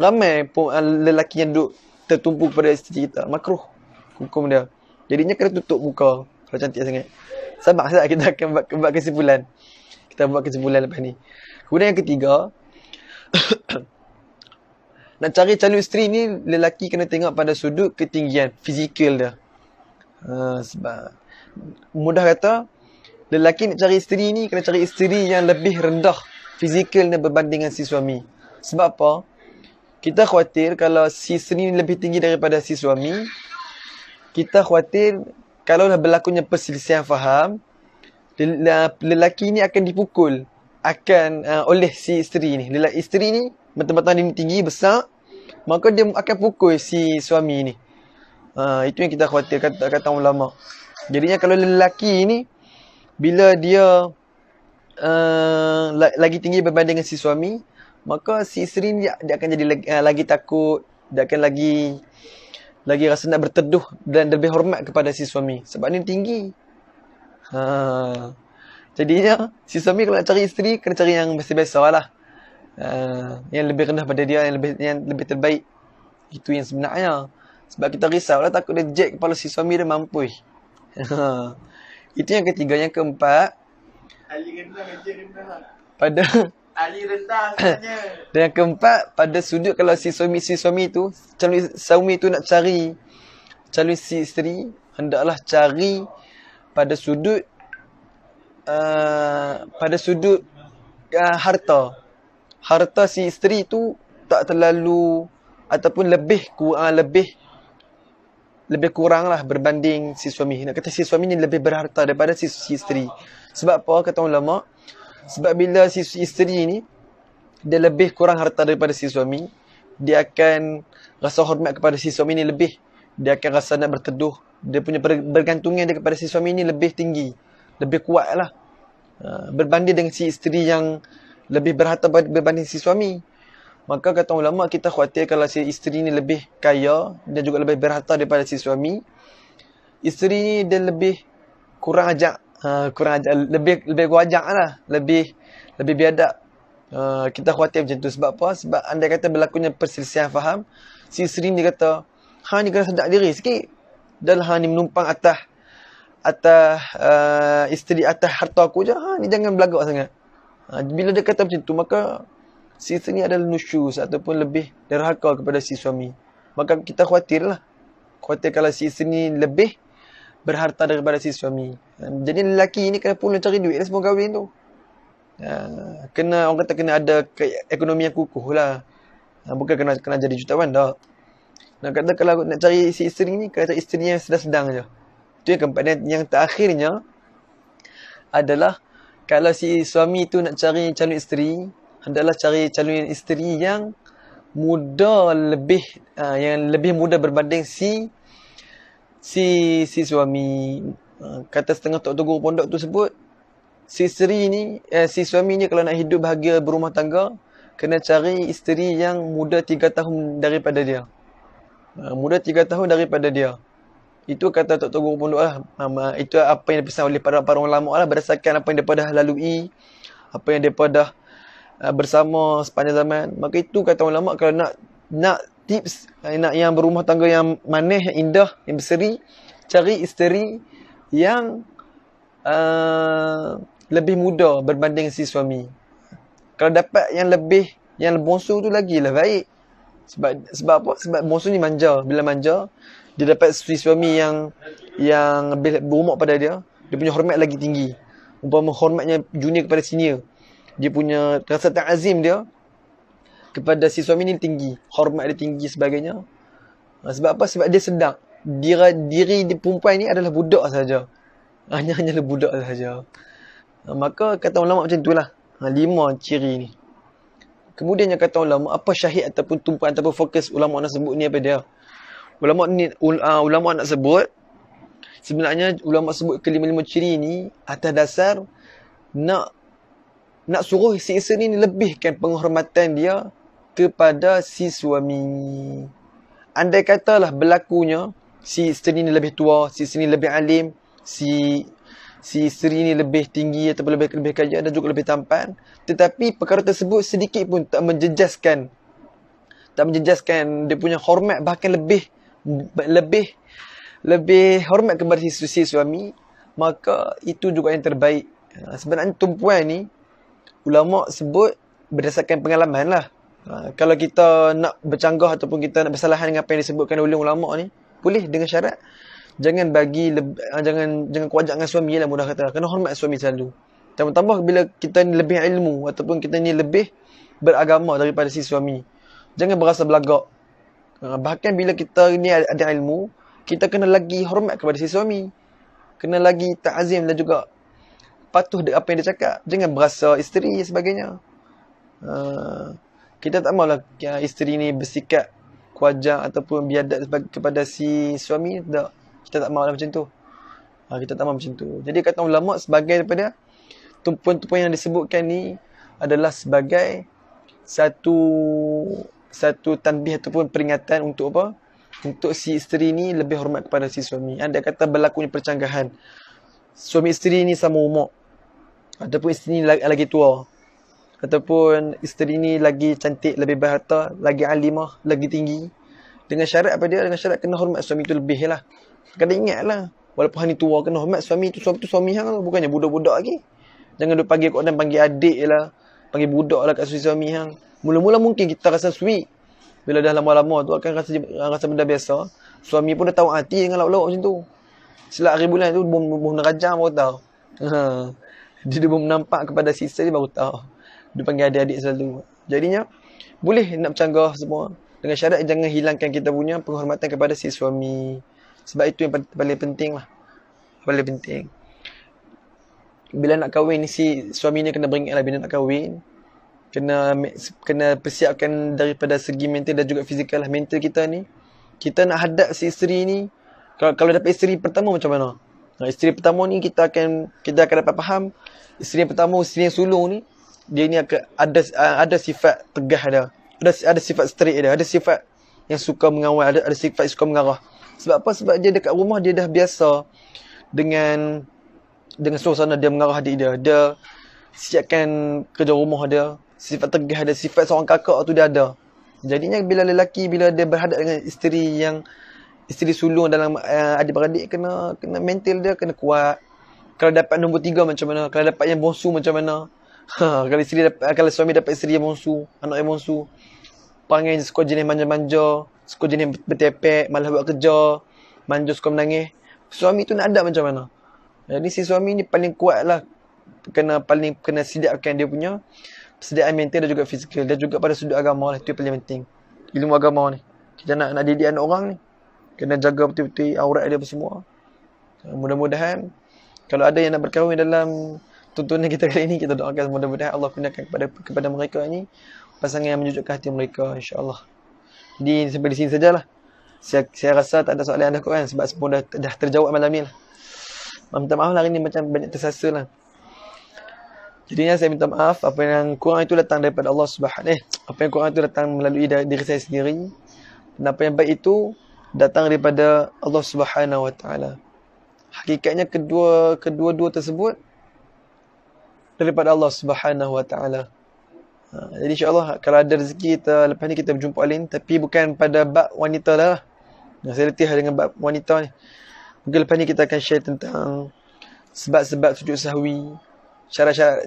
ramai lelaki yang duduk tertumpu pada isteri kita. Makruh hukum dia. Jadinya kena tutup muka kalau cantik sangat. Sabar kita akan buat kesimpulan. Kita buat kesimpulan lepas ni. Kemudian yang ketiga, nak cari calon isteri ni, lelaki kena tengok pada sudut ketinggian fizikal dia. Sebab mudah kata, lelaki nak cari isteri ni kena cari isteri yang lebih rendah fizikalnya berbanding dengan si suami. Sebab apa? Kita khawatir kalau si isteri ni lebih tinggi daripada si suami, kita khawatir kalau dah berlakunya perselisihan faham, lelaki ni akan dipukul oleh si isteri ni. Isteri ni betul-betul dia tinggi, besar, maka dia akan pukul si suami ni. Itu yang kita khawatir, kata ulama. Jadinya kalau lelaki ni, bila dia lagi tinggi berbanding dengan si suami, maka si isteri ni dia akan jadi lagi takut, dia akan lagi rasa nak berteduh dan lebih hormat kepada si suami. Sebab dia tinggi. Jadinya si suami kalau nak cari isteri, kena cari yang biasa-biasa lah. Yang lebih rendah pada dia, yang lebih terbaik. Itu yang sebenarnya. Sebab kita risau lah, takut dia jack kepala si suami dia mampus. Itu yang ketiga. Yang keempat, Ali rendah, kerja rendah. pada Ali rendah sebenarnya. dan yang keempat, pada sudut kalau si suami tu, calon suami tu nak cari calon si isteri, hendaklah cari pada sudut harta si isteri tu tak terlalu ataupun lebih kurang lah berbanding si suami. Nak kata si suami ni lebih berharta daripada si isteri. Sebab apa? Kata ulama, Sebab bila si isteri ni dia lebih kurang harta daripada si suami, dia akan rasa hormat kepada si suami ni lebih. Dia akan rasa nak berteduh. Dia punya bergantungan dia kepada si suami ni lebih tinggi, lebih kuat lah. Berbanding dengan si isteri yang lebih berharta berbanding si suami. Maka kata ulama, kita khawatir kalau si isteri ni lebih kaya dan juga lebih berharta daripada si suami, isteri ni dia lebih kurang ajak, lebih wajak lah, lebih biadab. Kita khawatir macam tu. Sebab apa? Sebab andai kata berlakunya perselisihan faham, si isteri ni kata, hang ni kena sedap diri sikit. Dan hang ni menumpang atas isteri, atas harta aku je. Hang ni jangan belagak sangat. Bila dia kata macam tu, maka si isteri ni adalah nusyuz ataupun lebih derhaka kepada si suami. Maka kita khawatir lah. Khawatir kalau si isteri ni lebih berharta daripada si suami. Jadi lelaki ni kena pula cari duit lah sebelum kahwin tu. Orang kata kena ada ekonomi yang kukuh lah. Bukan kena jadi jutawan dah. Nak kata kalau nak cari si isteri ni, kena cari isteri yang sedang-sedang je. Itu yang keempat. Yang terakhirnya adalah kalau si suami tu nak cari calon isteri, hendaklah cari calon isteri yang muda yang lebih muda berbanding si suami. Kata setengah tok guru pondok tu sebut, si suami ni kalau nak hidup bahagia berumah tangga, kena cari isteri yang muda 3 tahun daripada dia. Muda 3 tahun daripada dia. Itu kata tok guru pondok lah. Itu apa yang dipesan oleh para ulama lah, berdasarkan apa yang mereka dah lalui, apa yang mereka dah bersama sepanjang zaman. Maka itu kata ulama, kalau nak tips, nak yang berumah tangga yang manis, yang indah, yang berseri, cari isteri yang lebih muda berbanding si suami. Kalau dapat yang bongsu tu lagilah baik. Sebab apa? Sebab bongsu ni manja. Bila manja, dia dapat si suami yang lebih berumur pada dia, dia punya hormat lagi tinggi. Umpama hormatnya junior kepada senior. Dia punya rasa ta'azim dia kepada si suami ni tinggi, hormat dia tinggi sebagainya. Sebab apa? Sebab dia sedang diri perempuan ni adalah budak saja. Hanyalah budak saja. Maka kata ulama macam itulah. 5 ciri ni. Kemudian yang kata ulama, apa syahid ataupun tumpuan ataupun fokus ulama nak sebut ni apa dia? Ulama nak sebut, sebenarnya ulama sebut kelima-lima ciri ni atas dasar nak suruh si isteri ni lebihkan penghormatan dia kepada si suami. Andai katalah berlakunya si isteri ni lebih tua, si isteri ni lebih alim, si isteri ni lebih tinggi ataupun lebih kaya dan juga lebih tampan, tetapi perkara tersebut sedikit pun tak menjejaskan dia punya hormat, bahkan lebih hormat kepada si suami, maka itu juga yang terbaik. Sebenarnya tumpuan ni ulama sebut berdasarkan pengalaman lah. Kalau kita nak bercanggah ataupun kita nak bersalahan dengan apa yang disebutkan oleh ulama ni, boleh dengan syarat jangan kuajak dengan suami lah, mudah kata. Kena hormat suami selalu. Tambah-tambah bila kita ni lebih ilmu ataupun kita ni lebih beragama daripada si suami, jangan berasa belagak. Bahkan bila kita ni ada ilmu, kita kena lagi hormat kepada si suami, kena lagi ta'azim dan juga patuh apa yang dia cakap. Jangan berasa isteri sebagainya. Kita tak maulah isteri ni bersikap kuajak ataupun biadab kepada si suami. Tak. Kita tak maulah macam tu. Kita tak mahu macam tu. Jadi kata ulama, sebagai daripada tumpuan-tumpuan yang disebutkan ni adalah sebagai satu tanbih ataupun peringatan untuk apa? Untuk si isteri ni lebih hormat kepada si suami. Andai kata berlakunya percanggahan, suami isteri ni sama umur, ataupun isteri ni lagi tua, ataupun isteri ni lagi cantik, lebih berharta, lagi alimah, lagi tinggi, dengan syarat apa dia? Dengan syarat kena hormat suami tu lebih lah. Kena ingat lah, walaupun hang ni tua, kena hormat suami tu suami hang lah, bukannya budak-budak lagi. Jangan dia panggil kat dan panggil adik lah, panggil budak lah kat suami hang. Mula-mula mungkin kita rasa sweet, bila dah lama-lama tu akan rasa benda biasa. Suami pun dah tahu hati dengan lauk-lauk macam tu. Selak hari bulan tu bom nerajam baru tahu. Dia bom nampak kepada sisa dia baru tahu. Dia panggil adik-adik selalu. Jadinya boleh nak bercanggah semua, dengan syarat jangan hilangkan kita punya penghormatan kepada si suami. Sebab itu yang paling penting lah. Paling penting. bila nak kahwin ni si suami ni kena beringat lah bila nak kahwin. Kena persiapkan daripada segi mental dan juga fizikal lah. Mental kita ni, kita nak hadap si isteri ni, kalau dapat isteri pertama macam mana. Isteri pertama ni kita akan dapat faham. Isteri yang pertama, isteri yang sulung ni, dia ni akan ada sifat tegas dia. Ada sifat straight dia, ada sifat yang suka mengawal, ada sifat yang suka mengarah. Sebab apa? Sebab dia dekat rumah dia dah biasa dengan suasana dia mengarah adik dia. Dia siapkan kerja rumah dia. Sifat tegas dia, sifat seorang kakak tu dia ada. Jadinya bila dia berhadap dengan isteri sulung dalam adik-beradik, kena mental dia kena kuat. Kalau dapat nombor 3 macam mana? Kalau dapat yang bongsu macam mana? Kalau suami dapat isteri yang bongsu, anak yang bongsu, perangai suka jenis manja-manja, suka jenis bertepek, malah buat kerja, manja suka menangis. Suami tu nak hadap macam mana? Jadi si suami ni paling kuat lah. Kena siapkan dia punya persediaan mental dan juga fizikal. Dan juga pada sudut agama lah. Itu yang paling penting. Ilmu agama ni. Kita nak didik anak orang ni, kena jaga betul-betul aurat dia apa semua. Mudah-mudahan kalau ada yang nak berkahwin dalam tuntunan kita kali ini, kita doakan mudah-mudahan Allah kurniakan kepada mereka ni pasangan yang menyejukkan hati mereka, insya-Allah. Jadi sampai di sini sajalah. Saya rasa tak ada soalan anda kan, sebab semua dah terjawab malam ni lah. Minta maaf lah, hari ni macam banyak tersasa lah. Jadinya saya minta maaf, apa yang kurang itu datang daripada Allah apa yang kurang itu datang melalui diri saya sendiri. Dan apa yang baik itu datang daripada Allah Subhanahu Wa Taala. Hakikatnya kedua-dua tersebut daripada Allah Subhanahu Wa Taala. Jadi insya-Allah kalau ada rezeki kita lepas ni kita berjumpa lain, tapi bukan pada bab wanita lah. Saya letih dengan bab wanita ni. Mungkin lepas ni kita akan share tentang sebab-sebab sujud sahwi, syarat-syarat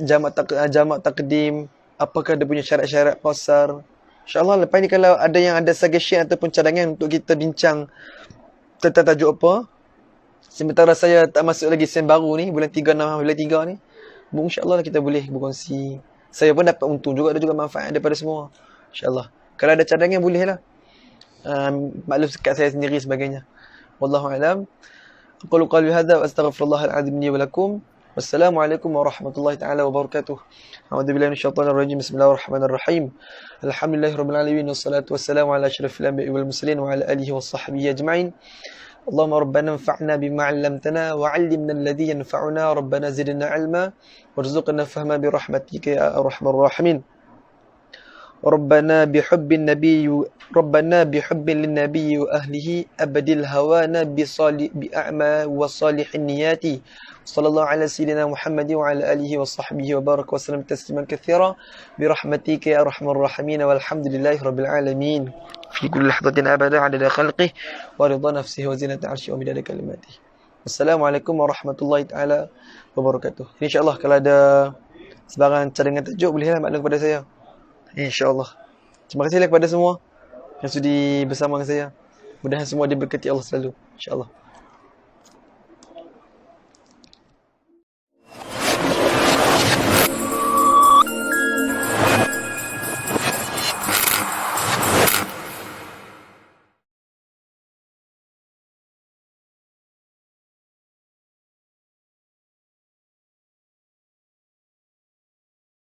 jamak takdim, apakah dia punya syarat-syarat qasar. InsyaAllah lepas ni kalau ada yang ada suggestion ataupun cadangan untuk kita bincang tentang tajuk apa, sementara saya tak masuk lagi sen baru ni, bulan 3 ni, insyaAllah kita boleh berkongsi. Saya pun dapat untung juga, ada juga manfaat daripada semua, insyaAllah. Kalau ada cadangan boleh lah, maklum sekat saya sendiri sebagainya. Wallahu'alam. Aqulu qawli hadha wa astaghfirullahal azim li wa lakum. Wassalamualaikum warahmatullahi taala wabarakatuh. A'udzubillahi minasyaitonir rajim. Bismillahirrahmanirrahim. Alhamdulillahirabbil alamin wassalatu wassalamu ala asyrafil anbiya'i wal mursalin wa ala alihi washabbihi ajma'in. Allahumma rabbana anfa'na bima 'allamtana wa 'allimna alladhi yanfa'una. Rabbana zidna 'ilma warzuqna fahma bi rahmatika ya arhamar rahimin. ربنا بحب للنبي وأهله أبد الهوانا بأعمى وصالح النيات. صلى الله على سيدنا محمد وعلى آله وصحبه وبارك وسلم تسليما كثيرا برحمتك يا أرحم الراحمين والحمد لله رب العالمين في كل لحظة أبدا عدد خلقه ورضا نفسه وزنة عرشه ومداد كلماته. السلام عليكم ورحمة الله تعالى وبركاته. InsyaAllah kalau ada sebarang cadangan tajuk bolehlah maklum kepada saya, InsyaAllah. Terima kasih kepada semua yang sudi bersama dengan saya. Mudah-mudahan semua diberkati Allah selalu, InsyaAllah.